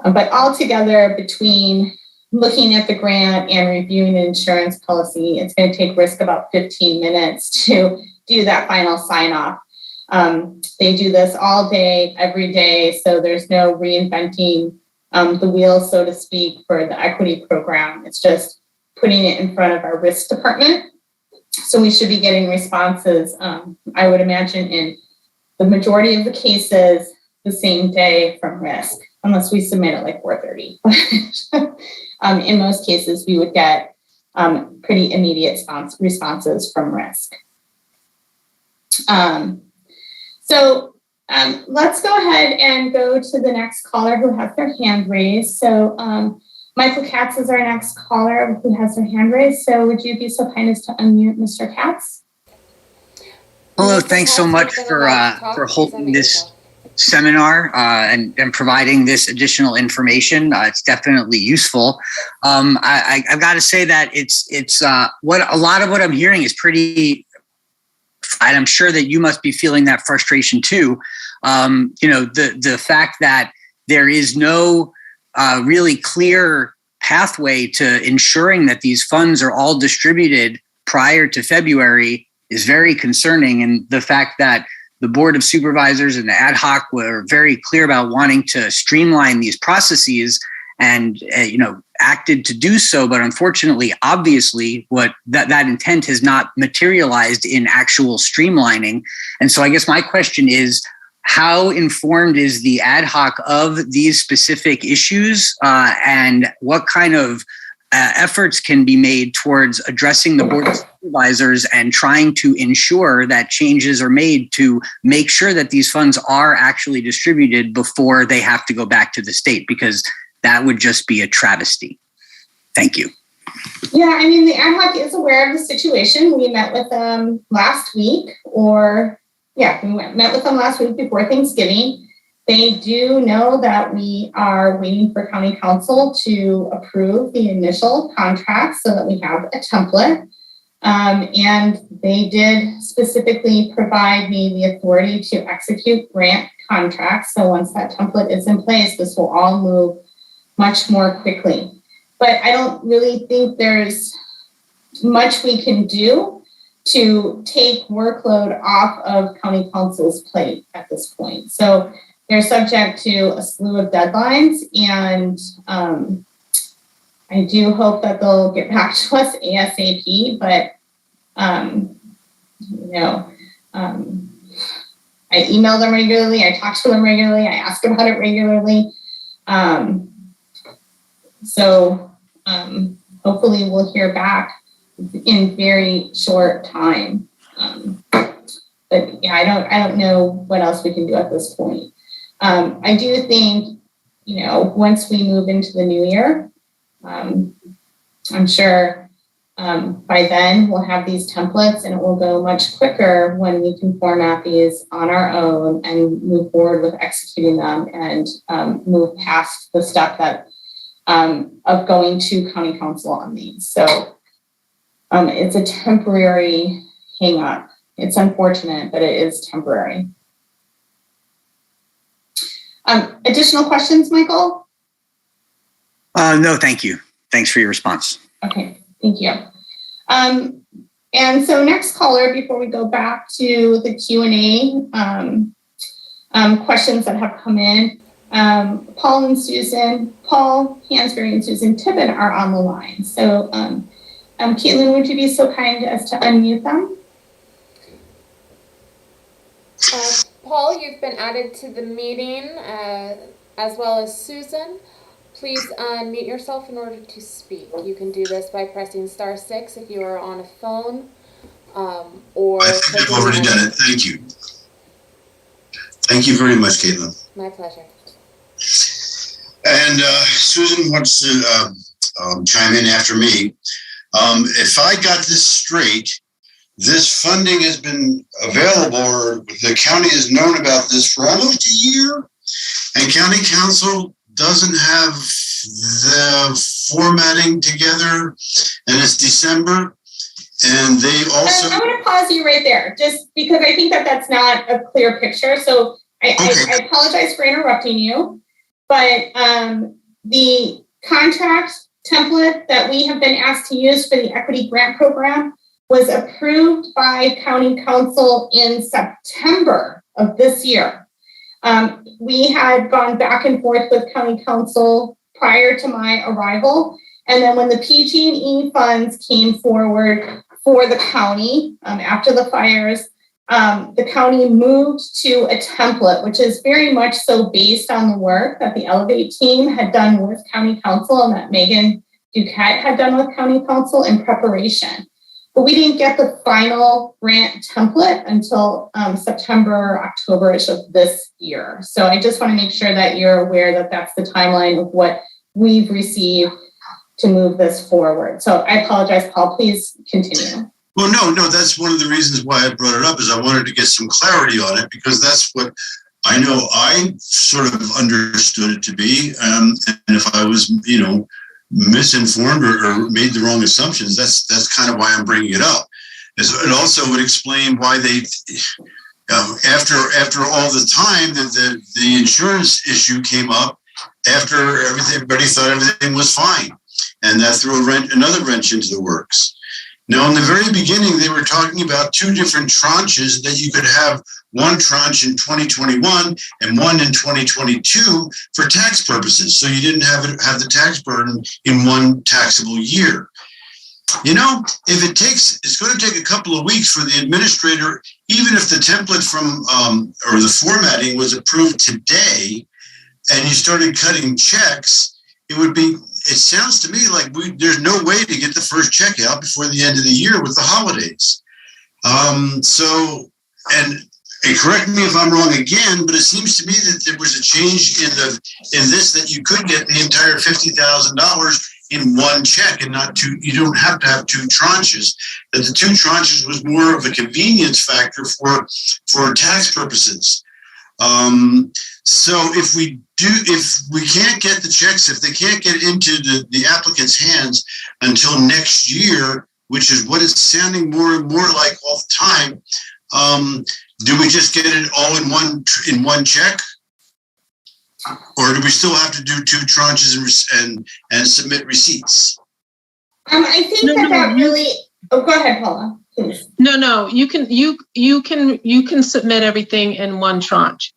Speaker 2: But altogether, between looking at the grant and reviewing the insurance policy, it's going to take risk about 15 minutes to do that final sign off. They do this all day, every day, so there's no reinventing the wheel, so to speak, for the equity program. It's just putting it in front of our risk department. So we should be getting responses, I would imagine, in the majority of the cases the same day from risk, unless we submit at like 4:30. In most cases, we would get pretty immediate responses from risk. Let's go ahead and go to the next caller who has their hand raised. So Michael Katz is our next caller who has their hand raised. So would you be so kind as to unmute Mr. Katz?
Speaker 6: Hello, thanks so much for holding this seminar and providing this additional information. It's definitely useful. I've got to say that it's what a lot of what I'm hearing is pretty, and I'm sure that you must be feeling that frustration too. The fact that there is no really clear pathway to ensuring that these funds are all distributed prior to February is very concerning. And the fact that the Board of Supervisors and the ad hoc were very clear about wanting to streamline these processes and, acted to do so. But unfortunately, obviously, what that intent has not materialized in actual streamlining. And so I guess my question is, how informed is the ad hoc of these specific issues and what kind of efforts can be made towards addressing the Board of Supervisors and trying to ensure that changes are made to make sure that these funds are actually distributed before they have to go back to the state, because that would just be a travesty. Thank you.
Speaker 2: Yeah, the ad hoc is aware of the situation. We met with them last week, met with them last week before Thanksgiving. They do know that we are waiting for County Council to approve the initial contract so that we have a template. And they did specifically provide me the authority to execute grant contracts. So once that template is in place, this will all move much more quickly. But I don't really think there's much we can do to take workload off of County Council's plate at this point. So they're subject to a slew of deadlines, and I do hope that they'll get back to us ASAP, but I email them regularly, I talk to them regularly, I ask about it regularly. Hopefully we'll hear back in very short time. But yeah, I don't know what else we can do at this point. I do think, once we move into the new year, I'm sure by then we'll have these templates and it will go much quicker when we can format these on our own and move forward with executing them and move past the step that of going to County Council on these. So it's a temporary hang up It's unfortunate, but it is temporary. Additional questions, Michael?
Speaker 6: No, thank you. Thanks for your response.
Speaker 2: Okay, thank you. And so next caller, before we go back to the Q&A questions that have come in, Paul and Susan, Paul Hansberry and Susan Tibbin are on the line. So Caitlin, would you be so kind as to unmute them?
Speaker 3: Paul, you've been added to the meeting, as well as Susan. Please unmute yourself in order to speak. You can do this by pressing *6 if you are on a phone, or...
Speaker 7: I think I've already done it. Thank you. Thank you very much, Caitlin.
Speaker 3: My pleasure.
Speaker 7: And Susan wants to chime in after me. If I got this straight, this funding has been available, or the county has known about this for almost a year, and county council doesn't have the formatting together, and it's December, and they also...
Speaker 2: I'm going to pause you right there, just because I think that that's not a clear picture. So I apologize for interrupting you, but the contract template that we have been asked to use for the equity grant program was approved by county council in September of this year. We had gone back and forth with county council prior to my arrival. And then when the PG&E funds came forward for the county after the fires, the county moved to a template, which is very much so based on the work that the Elevate team had done with county council and that Megan Duquette had done with county council in preparation. But we didn't get the final grant template until September, October-ish of this year. So I just want to make sure that you're aware that that's the timeline of what we've received to move this forward. So I apologize, Paul, please continue.
Speaker 7: Well, no, that's one of the reasons why I brought it up, is I wanted to get some clarity on it, because that's what I know I sort of understood it to be. And if I was, misinformed or made the wrong assumptions, that's kind of why I'm bringing it up. It also would explain why they, after all the time that the insurance issue came up, after everybody thought everything was fine, and that threw another wrench into the works. Now, in the very beginning, they were talking about two different tranches, that you could have one tranche in 2021 and one in 2022 for tax purposes. So you didn't have the tax burden in one taxable year. It's going to take a couple of weeks for the administrator, even if the template or the formatting was approved today and you started cutting checks, it sounds to me like there's no way to get the first check out before the end of the year with the holidays. And correct me if I'm wrong again, but it seems to me that there was a change in this, that you could get the entire $50,000 in one check and not two. You don't have to have two tranches. That the two tranches was more of a convenience factor for tax purposes. So if we can't get the checks, if they can't get into the applicant's hands until next year, which is what it's sounding more and more like all the time, do we just get it all in one check, or do we still have to do two tranches and submit receipts?
Speaker 2: I think that really. Oh, go ahead, Paula, please.
Speaker 4: No. You can submit everything in one tranche.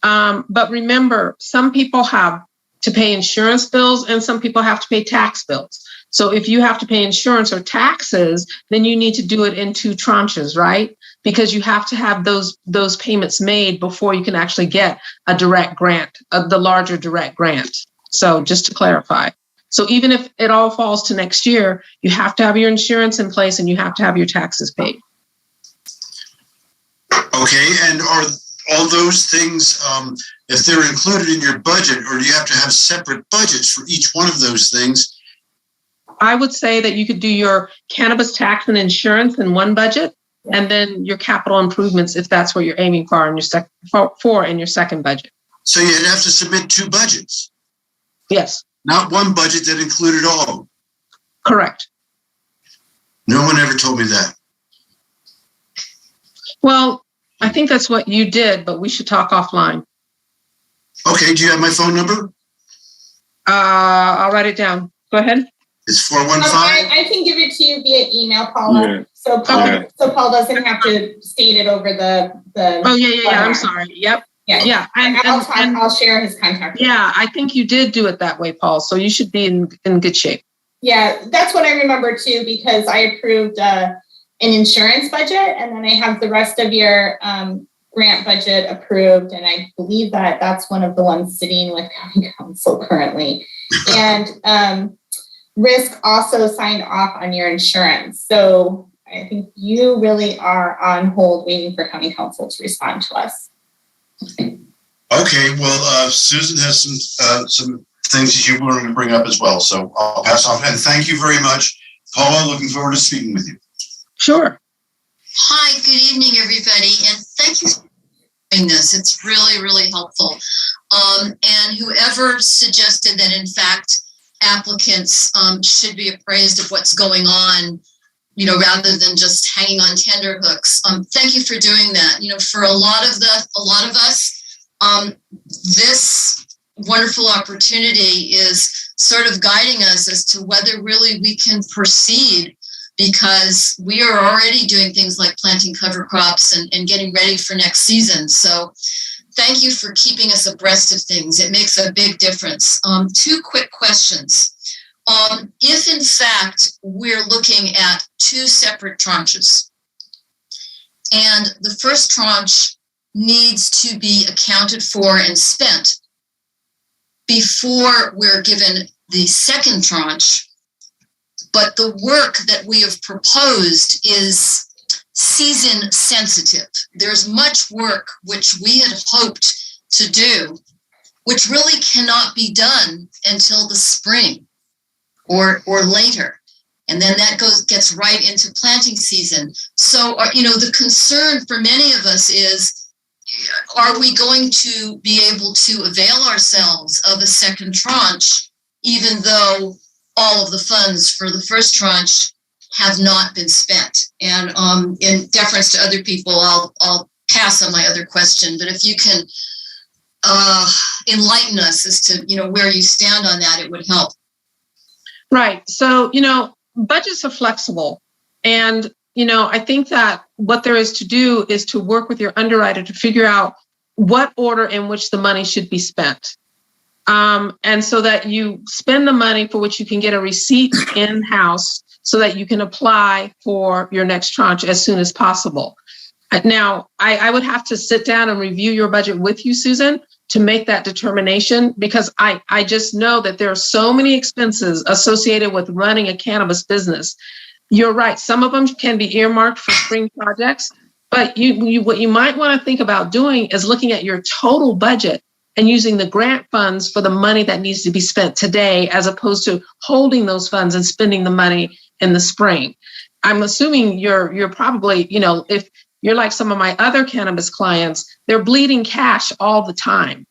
Speaker 4: But remember, some people have to pay insurance bills and some people have to pay tax bills. So if you have to pay insurance or taxes, then you need to do it in two tranches, right? Because you have to have those payments made before you can actually get a direct grant, the larger direct grant. So just to clarify. So even if it all falls to next year, you have to have your insurance in place and you have to have your taxes paid.
Speaker 7: Okay, and are all those things, if they're included in your budget, or do you have to have separate budgets for each one of those things?
Speaker 4: I would say that you could do your cannabis tax and insurance in one budget, and then your capital improvements, if that's what you're aiming for in your second budget.
Speaker 7: So you'd have to submit two budgets?
Speaker 4: Yes.
Speaker 7: Not one budget that included all?
Speaker 4: Correct.
Speaker 7: No one ever told me that.
Speaker 4: Well, I think that's what you did, but we should talk offline.
Speaker 7: Okay, do you have my phone number?
Speaker 4: I'll write it down. Go ahead.
Speaker 7: It's 415.
Speaker 2: I can give it to you via email, Paula.
Speaker 1: Yeah.
Speaker 2: So Paul,
Speaker 1: Okay.
Speaker 2: so Paul doesn't have to state it over the.
Speaker 4: Oh yeah. I'm sorry. Yep.
Speaker 2: Yeah. I'll share his contact.
Speaker 4: Yeah, I think you did do it that way, Paul. So you should be in good shape.
Speaker 2: Yeah, that's what I remember too, because I approved an insurance budget, and then I have the rest of your grant budget approved, and I believe that that's one of the ones sitting with county council currently. And Risk also signed off on your insurance. So I think you really are on hold waiting for county council to respond to us.
Speaker 7: Okay, well, Susan has some things that you wanted to bring up as well. So I'll pass off. And thank you very much, Paula. Looking forward to speaking with you.
Speaker 4: Sure.
Speaker 8: Hi, good evening, everybody. And thank you for doing this. It's really, really helpful. And whoever suggested that, in fact, applicants should be appraised of what's going on, rather than just hanging on tenterhooks. Thank you for doing that. For a lot of us, this wonderful opportunity is sort of guiding us as to whether really we can proceed, because we are already doing things like planting cover crops and getting ready for next season. So thank you for keeping us abreast of things. It makes a big difference. Two quick questions. If in fact we're looking at two separate tranches, and the first tranche needs to be accounted for and spent before we're given the second tranche, but the work that we have proposed is season sensitive. There's much work which we had hoped to do, which really cannot be done until the spring or later. And then that gets right into planting season. So, the concern for many of us is, are we going to be able to avail ourselves of a second tranche, even though all of the funds for the first tranche have not been spent? And in deference to other people, I'll pass on my other question. But if you can enlighten us as to where you stand on that, it would help.
Speaker 4: Right. So budgets are flexible, and I think that what there is to do is to work with your underwriter to figure out what order in which the money should be spent. And so that you spend the money for which you can get a receipt in-house so that you can apply for your next tranche as soon as possible. Now, I would have to sit down and review your budget with you, Susan, to make that determination, because I just know that there are so many expenses associated with running a cannabis business. You're right. Some of them can be earmarked for spring projects, but what you might want to think about doing is looking at your total budget and using the grant funds for the money that needs to be spent today, as opposed to holding those funds and spending the money in the spring. I'm assuming you're probably, if you're like some of my other cannabis clients, they're bleeding cash all the time.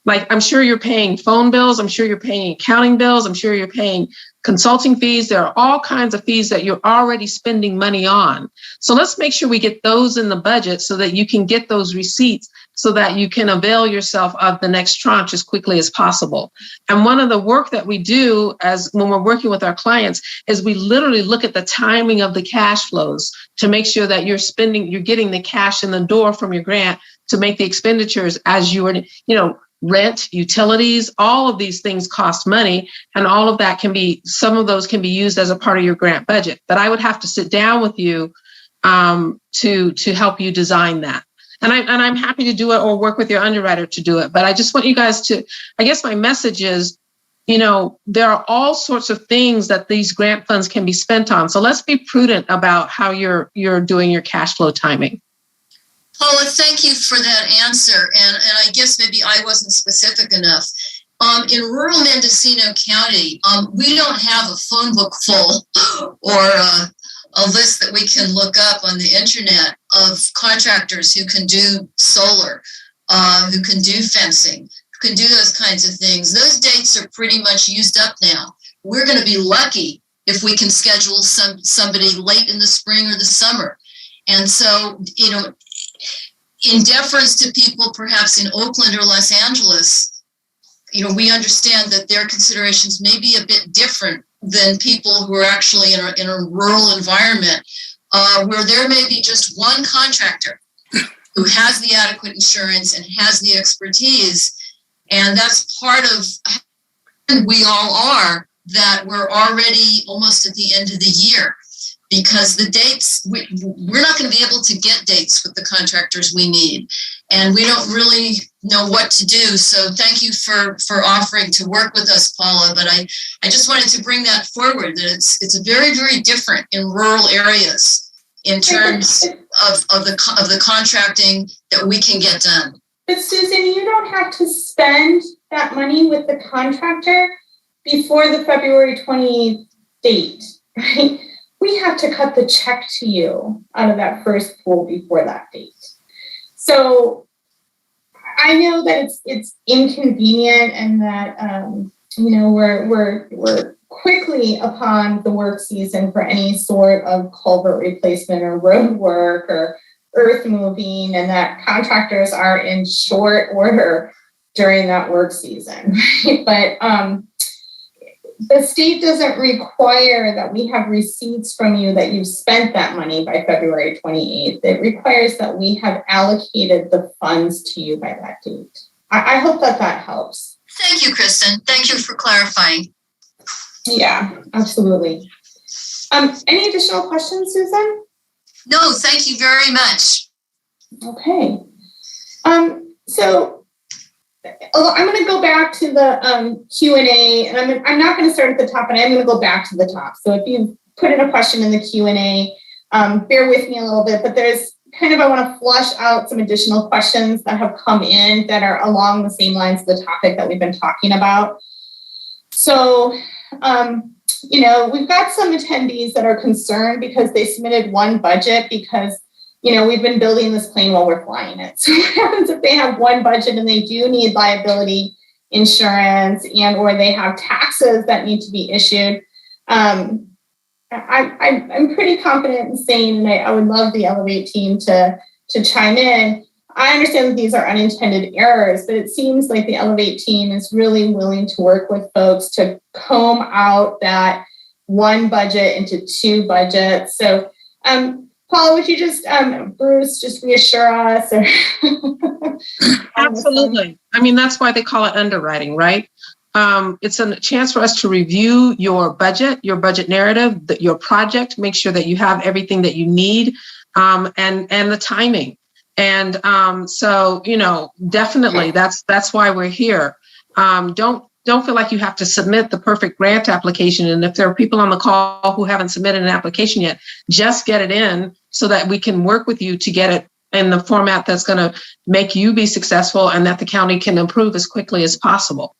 Speaker 4: Like, I'm sure you're paying phone bills. I'm sure you're paying accounting bills. I'm sure you're paying consulting fees. There are all kinds of fees that you're already spending money on. So let's make sure we get those in the budget so that you can get those receipts so that you can avail yourself of the next tranche as quickly as possible. And one of the work that we do when we're working with our clients is we literally look at the timing of the cash flows to make sure that you're getting the cash in the door from your grant to make the expenditures as you are, rent, utilities, all of these things cost money, and all of that some of those can be used as a part of your grant budget. But I would have to sit down with you to help you design that. And I'm happy to do it or work with your underwriter to do it. But I just want you guys to, I guess my message is, there are all sorts of things that these grant funds can be spent on. So let's be prudent about how you're doing your cash flow timing.
Speaker 8: Paula, thank you for that answer. And I guess maybe I wasn't specific enough. In rural Mendocino County, we don't have a phone book full or a list that we can look up on the internet of contractors who can do solar, who can do fencing, who can do those kinds of things. Those dates are pretty much used up now. We're going to be lucky if we can schedule somebody late in the spring or the summer. And so, in deference to people perhaps in Oakland or Los Angeles, we understand that their considerations may be a bit different than people who are actually in a rural environment, where there may be just one contractor who has the adequate insurance and has the expertise. And that's part of who we all are, that we're already almost at the end of the year, because the dates, we're not going to be able to get dates with the contractors we need. And we don't really know what to do. So thank you for offering to work with us, Paula. But I just wanted to bring that forward, that it's very, very different in rural areas in terms of the contracting that we can get done.
Speaker 2: But Susan, you don't have to spend that money with the contractor before the February 28th date, right? We have to cut the check to you out of that first pool before that date. So I know that it's inconvenient, and that we're quickly upon the work season for any sort of culvert replacement or road work or earth moving, and that contractors are in short order during that work season. But the state doesn't require that we have receipts from you that you've spent that money by February 28th. It requires that we have allocated the funds to you by that date. I hope that helps.
Speaker 8: Thank you, Kristen. Thank you for clarifying.
Speaker 2: Yeah, absolutely. Any additional questions, Susan?
Speaker 8: No, thank you very much.
Speaker 2: Okay. So I'm going to go back to the Q&A, and I'm not going to start at the top, and I'm going to go back to the top. So if you put in a question in the Q&A, bear with me a little bit, but there's I want to flush out some additional questions that have come in that are along the same lines of the topic that we've been talking about. So, we've got some attendees that are concerned because they submitted one budget because, we've been building this plane while we're flying it. So what happens if they have one budget and they do need liability insurance and or they have taxes that need to be issued? I'm pretty confident in saying, and I would love the Elevate team to chime in. I understand that these are unintended errors, but it seems like the Elevate team is really willing to work with folks to comb out that one budget into two budgets. So, Paula, would you just, Bruce, just reassure us? Or
Speaker 4: Absolutely. I mean, that's why they call it underwriting, right? It's a chance for us to review your budget narrative, your project, make sure that you have everything that you need, and the timing. And so, definitely that's why we're here. Don't feel like you have to submit the perfect grant application. And if there are people on the call who haven't submitted an application yet, just get it in so that we can work with you to get it in the format that's going to make you be successful and that the county can improve as quickly as possible.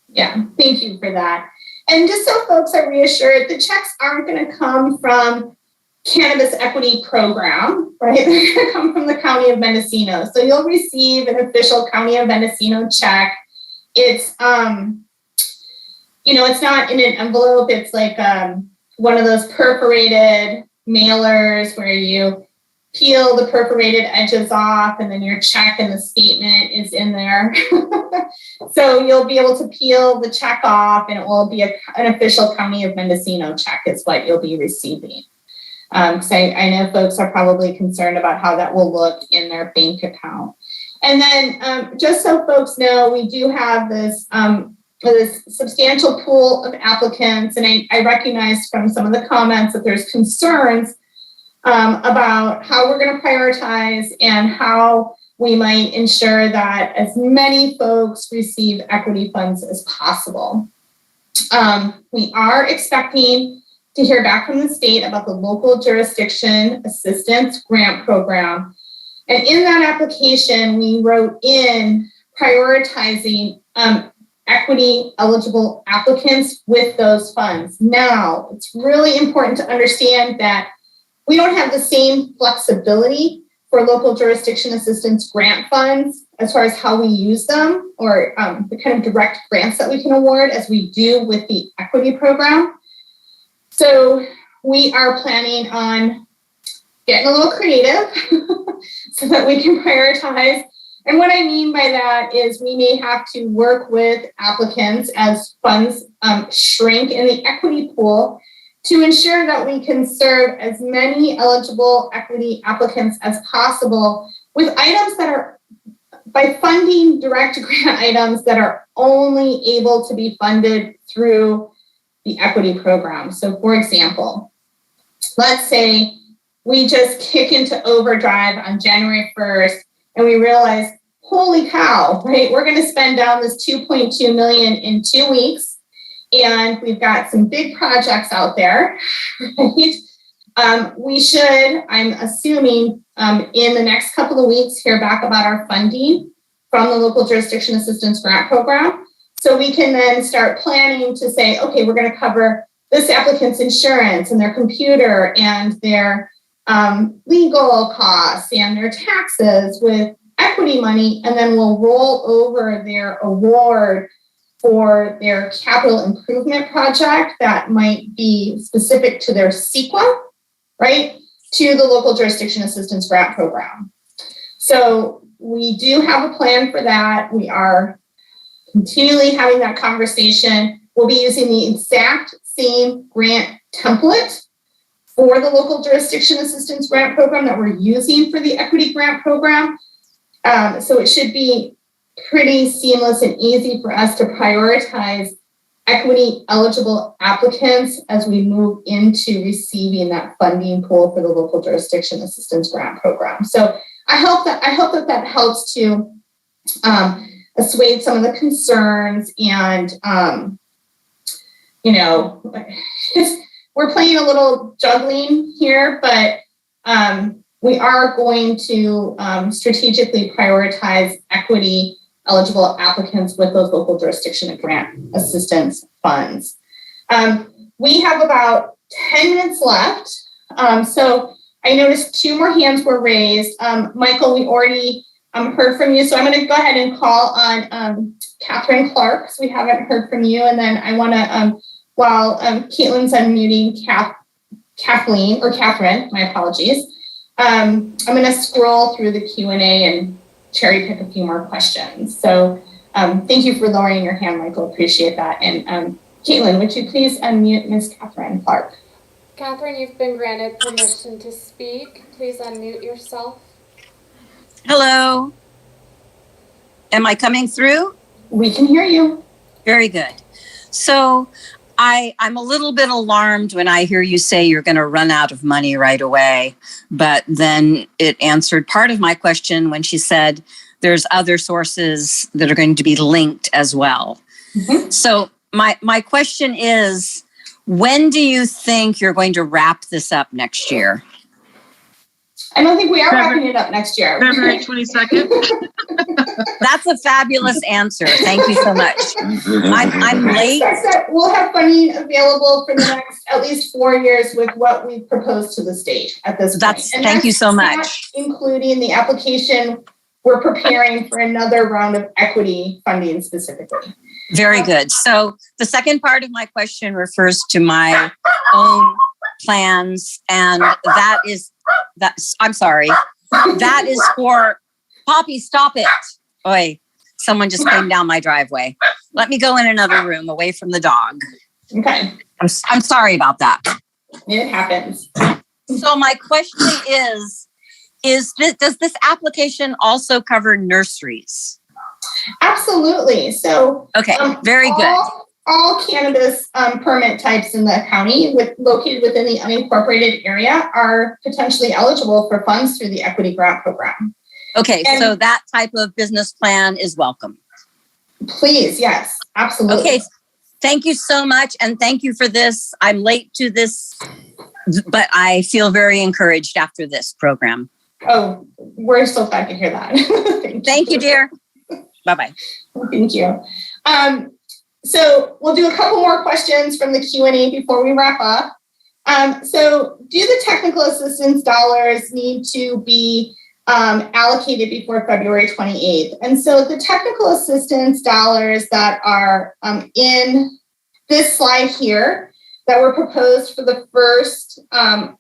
Speaker 2: Yeah, thank you for that. And just so folks are reassured, the checks aren't going to come from Cannabis Equity Program, right? They're going to come from the County of Mendocino. So you'll receive an official County of Mendocino check. It's, it's not in an envelope. It's like one of those perforated mailers where you peel the perforated edges off and then your check and the statement is in there. So you'll be able to peel the check off and it will be an official County of Mendocino check is what you'll be receiving. So I know folks are probably concerned about how that will look in their bank account. And then just so folks know, we do have this substantial pool of applicants. And I recognize from some of the comments that there's concerns about how we're going to prioritize and how we might ensure that as many folks receive equity funds as possible. We are expecting to hear back from the state about the local jurisdiction assistance grant program. And in that application, we wrote in prioritizing equity eligible applicants with those funds. Now, it's really important to understand that we don't have the same flexibility for local jurisdiction assistance grant funds as far as how we use them or the kind of direct grants that we can award as we do with the equity program. So we are planning on getting a little creative so that we can prioritize. And what I mean by that is we may have to work with applicants as funds shrink in the equity pool to ensure that we can serve as many eligible equity applicants as possible with items that are, by funding direct grant items that are only able to be funded through the equity program. So for example, let's say we just kick into overdrive on January 1st and we realize, holy cow, right? We're going to spend down this $2.2 million in 2 weeks. And we've got some big projects out there, right? We should, I'm assuming, in the next couple of weeks, hear back about our funding from the Local Jurisdiction Assistance Grant Program. So we can then start planning to say, okay, we're going to cover this applicant's insurance and their computer and their legal costs and their taxes with equity money, and then we'll roll over their award for their capital improvement project that might be specific to their CEQA, right, to the Local Jurisdiction Assistance Grant Program. So we do have a plan for that. We are continually having that conversation. We'll be using the exact same grant template for the Local Jurisdiction Assistance Grant Program that we're using for the Equity Grant Program. So it should be pretty seamless and easy for us to prioritize equity eligible applicants as we move into receiving that funding pool for the Local Jurisdiction Assistance Grant Program. So I hope that helps to assuage some of the concerns, and we're playing a little juggling here, but we are going to strategically prioritize equity eligible applicants with those Local Jurisdiction and Grant Assistance funds. We have about 10 minutes left. So I noticed 2 more hands were raised. Michael, we already heard from you. So I'm going to go ahead and call on Catherine Clark, because we haven't heard from you. And then I want to, while Caitlin's unmuting Catherine, my apologies. I'm going to scroll through the Q&A and cherry pick a few more questions. So thank you for lowering your hand, Michael. Appreciate that. And Caitlin, would you please unmute Ms. Catherine Clark?
Speaker 3: Catherine, you've been granted permission to speak. Please unmute yourself.
Speaker 9: Hello. Am I coming through?
Speaker 2: We can hear you.
Speaker 9: Very good. So I'm a little bit alarmed when I hear you say you're going to run out of money right away, but then it answered part of my question when she said there's other sources that are going to be linked as well. Mm-hmm. So my question is, when do you think you're going to wrap this up next year?
Speaker 2: I don't think we are wrapping it up next year.
Speaker 4: February 22nd.
Speaker 9: That's a fabulous answer. Thank you so much. I'm late.
Speaker 2: We'll have funding available for the next at least 4 years with what we proposed to the state at this point.
Speaker 9: Thank you so much.
Speaker 2: Including the application, we're preparing for another round of equity funding specifically.
Speaker 9: Very good. So the second part of my question refers to my own plans, and I'm sorry. That is for Poppy. Stop it. Oi, someone just came down my driveway. Let me go in another room away from the dog.
Speaker 2: Okay.
Speaker 9: I'm sorry about that.
Speaker 2: It happens.
Speaker 9: So my question does this application also cover nurseries?
Speaker 2: Absolutely. So
Speaker 9: okay, very good.
Speaker 2: All cannabis permit types in the county located within the unincorporated area are potentially eligible for funds through the Equity Grant Program.
Speaker 9: Okay, so that type of business plan is welcome.
Speaker 2: Please, yes, absolutely.
Speaker 9: Okay, thank you so much, and thank you for this. I'm late to this, but I feel very encouraged after this program.
Speaker 2: Oh, we're so glad to hear that.
Speaker 9: Thank you, dear. Bye-bye.
Speaker 2: Thank you. So we'll do a couple more questions from the Q&A before we wrap up. So do the technical assistance dollars need to be allocated before February 28th? And so the technical assistance dollars that are in this slide here that were proposed for the first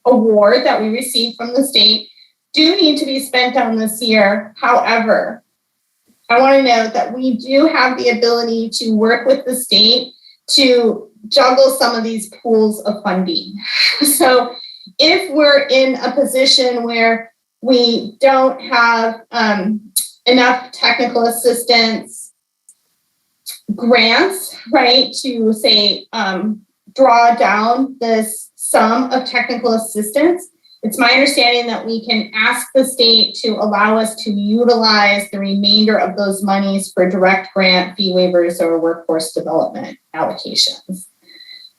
Speaker 2: award that we received from the state do need to be spent on this year. However, I want to note that we do have the ability to work with the state to juggle some of these pools of funding. So if we're in a position where we don't have enough technical assistance grants, right, to say draw down this sum of technical assistance, it's my understanding that we can ask the state to allow us to utilize the remainder of those monies for direct grant, fee waivers, or workforce development allocations.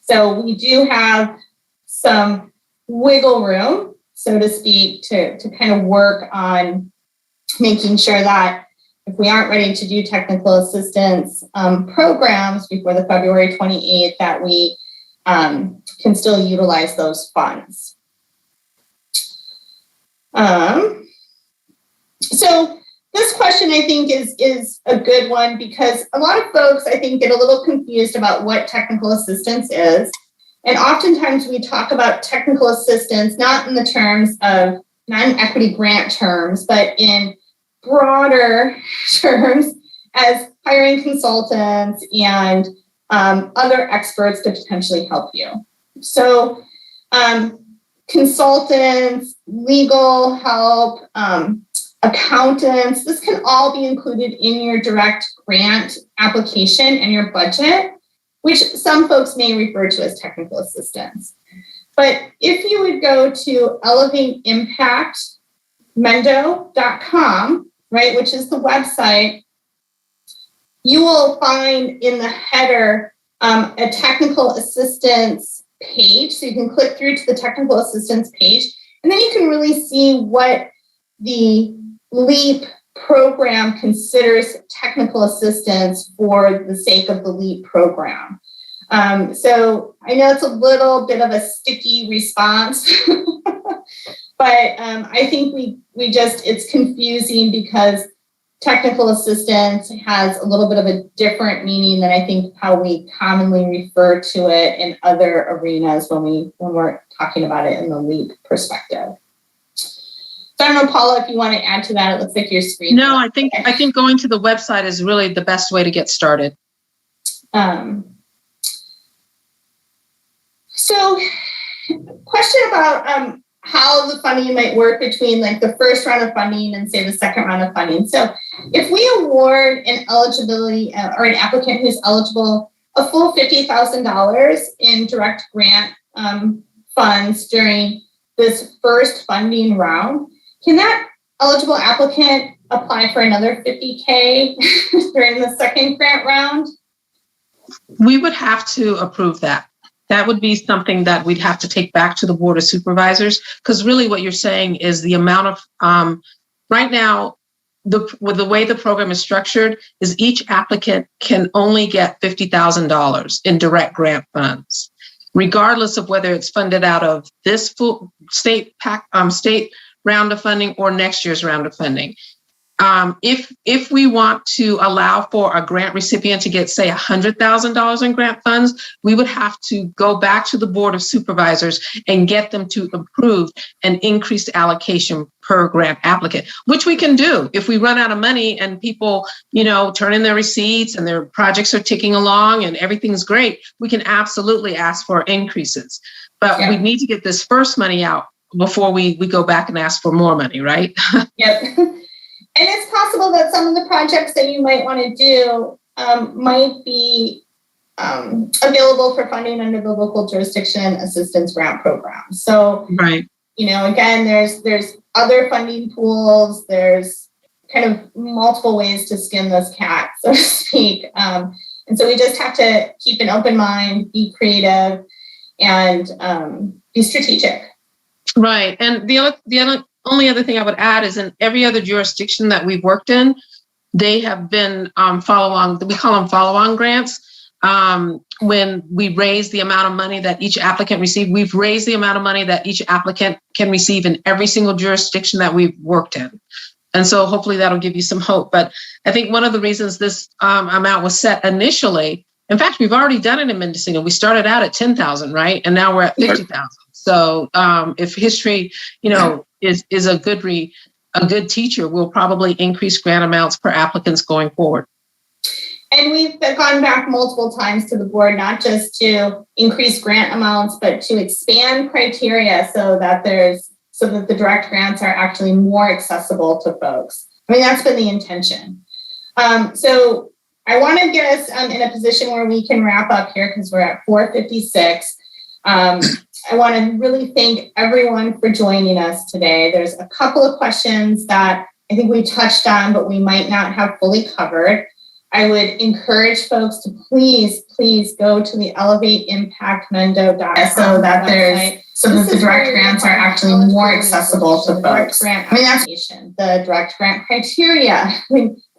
Speaker 2: So we do have some wiggle room, so to speak, to kind of work on making sure that if we aren't ready to do technical assistance programs before the February 28th, that we can still utilize those funds. So this question, I think, is a good one because a lot of folks, I think, get a little confused about what technical assistance is. And oftentimes we talk about technical assistance, not in the terms of non-equity grant terms, but in broader terms as hiring consultants and other experts to potentially help you. So consultants, legal help, accountants, this can all be included in your direct grant application and your budget, which some folks may refer to as technical assistance. But if you would go to elevateimpactmendo.com, right, which is the website, you will find in the header a technical assistance page. So you can click through to the technical assistance page, and then you can really see what the LEAP program considers technical assistance for the sake of the LEAP program. So I know it's a little bit of a sticky response, but I think we just, it's confusing because technical assistance has a little bit of a different meaning than I think how we commonly refer to it in other arenas when we're talking about it in the LEAP perspective. So I don't know, Paula, if you want to add to that. It looks like your screen.
Speaker 4: No, I think going to the website is really the best way to get started. So, question about how the funding might work between like the first round of funding and say the second round of funding. So if we award an eligibility or an applicant who's eligible a full $50,000 in direct grant funds during this first funding round, can that eligible applicant apply for another $50K during the second grant round? We would have to approve that. That would be something that we'd have to take back to the Board of Supervisors, because really what you're saying is the amount of, right now, with the way the program is structured, is each applicant can only get $50,000 in direct grant funds, regardless of whether it's funded out of this full state round of funding or next year's round of funding. If we want to allow for a grant recipient to get, say, $100,000 in grant funds, we would have to go back to the Board of Supervisors and get them to approve an increased allocation per grant applicant, which we can do if we run out of money and people, turn in their receipts and their projects are ticking along and everything's great. We can absolutely ask for increases, but we need to get this first money out before we go back and ask for more money, right?
Speaker 2: Yep. And it's possible that some of the projects that you might want to do might be available for funding under the local jurisdiction assistance grant program. So,
Speaker 4: right.
Speaker 2: Again, there's other funding pools. There's kind of multiple ways to skin this cat, so to speak. And so we just have to keep an open mind, be creative, and be strategic.
Speaker 4: Right. And the only other thing I would add is in every other jurisdiction that we've worked in, they have been we call them follow-on grants. When we raise the amount of money that each applicant received, we've raised the amount of money that each applicant can receive in every single jurisdiction that we've worked in. And so hopefully that'll give you some hope. But I think one of the reasons this amount was set initially In fact, we've already done it in Mendocino. We started out at 10,000, right? And now we're at 50,000. So if history, is a good teacher, we'll probably increase grant amounts per applicants going forward.
Speaker 2: And we've gone back multiple times to the board, not just to increase grant amounts, but to expand criteria so that the direct grants are actually more accessible to folks. I mean, that's been the intention. So I want to get us in a position where we can wrap up here because we're at 4:56. I want to really thank everyone for joining us today. There's a couple of questions that I think we touched on, but we might not have fully covered. I would encourage folks to please go to the elevateimpactmendo.com so that the direct grants are actually more accessible to folks. I mean, that's the direct grant criteria,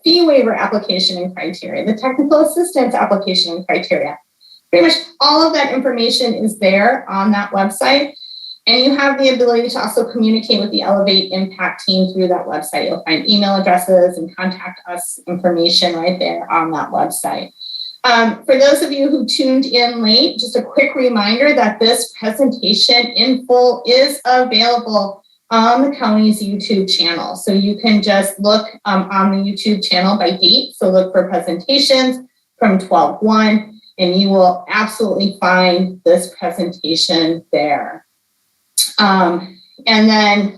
Speaker 2: fee waiver application and criteria, the technical assistance application and criteria. Pretty much all of that information is there on that website. And you have the ability to also communicate with the Elevate Impact team through that website. You'll find email addresses and contact us information right there on that website. For those of you who tuned in late, just a quick reminder that this presentation in full is available on the county's YouTube channel. So you can just look on the YouTube channel by date. So look for presentations from 12/1, and you will absolutely find this presentation there. And then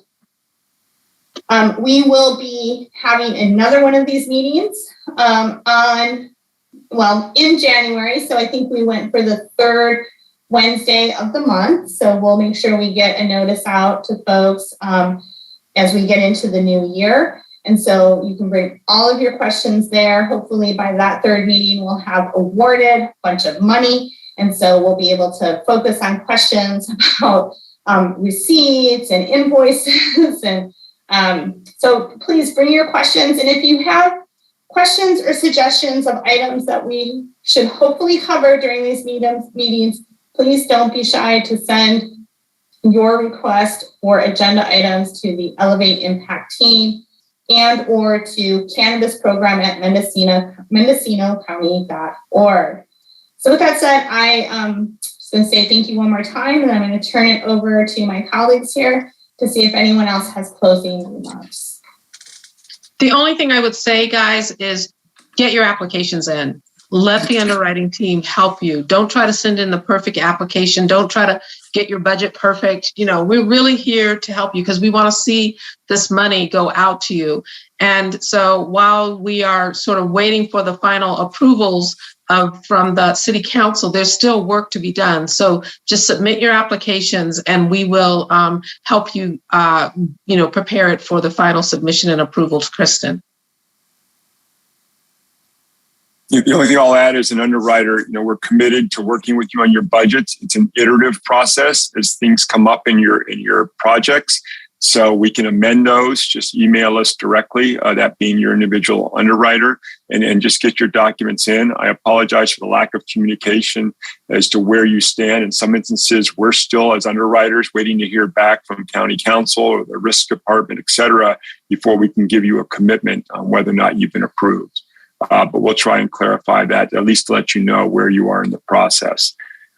Speaker 2: we will be having another one of these meetings in January. So I think we went for the third Wednesday of the month. So we'll make sure we get a notice out to folks as we get into the new year. And so you can bring all of your questions there. Hopefully by that third meeting, we'll have awarded a bunch of money. And so we'll be able to focus on questions about receipts and invoices. And so please bring your questions. And if you have questions or suggestions of items that we should hopefully cover during these meetings, please don't be shy to send your request for agenda items to the Elevate Impact team and or to cannabisprogram@mendocinocounty.org. So with that said, I'm just going to say thank you one more time, and I'm going to turn it over to my colleagues here to see if anyone else has closing remarks.
Speaker 4: The only thing I would say, guys, is get your applications in. Let the underwriting team help you. Don't try to send in the perfect application. Don't try to get your budget perfect. We're really here to help you because we want to see this money go out to you. And so while we are sort of waiting for the final approvals from the city council, there's still work to be done. So just submit your applications and we will help you, prepare it for the final submission and approval to Kristen.
Speaker 1: The only thing I'll add is an underwriter, we're committed to working with you on your budgets. It's an iterative process as things come up in your projects. So we can amend those. Just email us directly, that being your individual underwriter, and just get your documents in. I apologize for the lack of communication as to where you stand. In some instances, we're still, as underwriters, waiting to hear back from county council or the risk department, et cetera, before we can give you a commitment on whether or not you've been approved. But we'll try and clarify that, at least to let you know where you are in the process.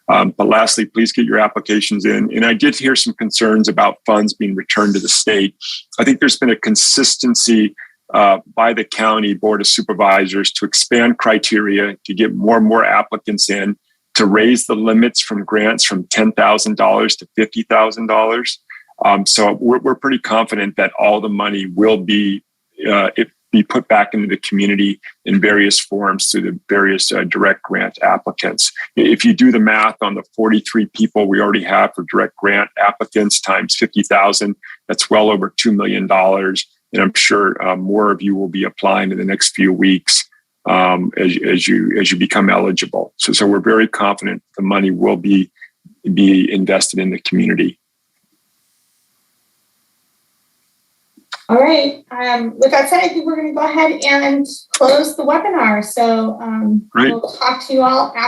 Speaker 1: But lastly, please get your applications in. And I did hear some concerns about funds being returned to the state. I think there's been a consistency by the county board of supervisors to expand criteria, to get more and more applicants in, to raise the limits from grants from $10,000 to $50,000. So we're pretty confident that all the money will be put back into the community in various forms through the various direct grant applicants. If you do the math on the 43 people we already have for direct grant applicants times 50,000, that's well over $2 million. And I'm sure more of you will be applying in the next few weeks as you become eligible. So we're very confident the money will be invested in the community.
Speaker 2: All right. With that said, I think we're going to go ahead and close the webinar. So we'll talk to you all after.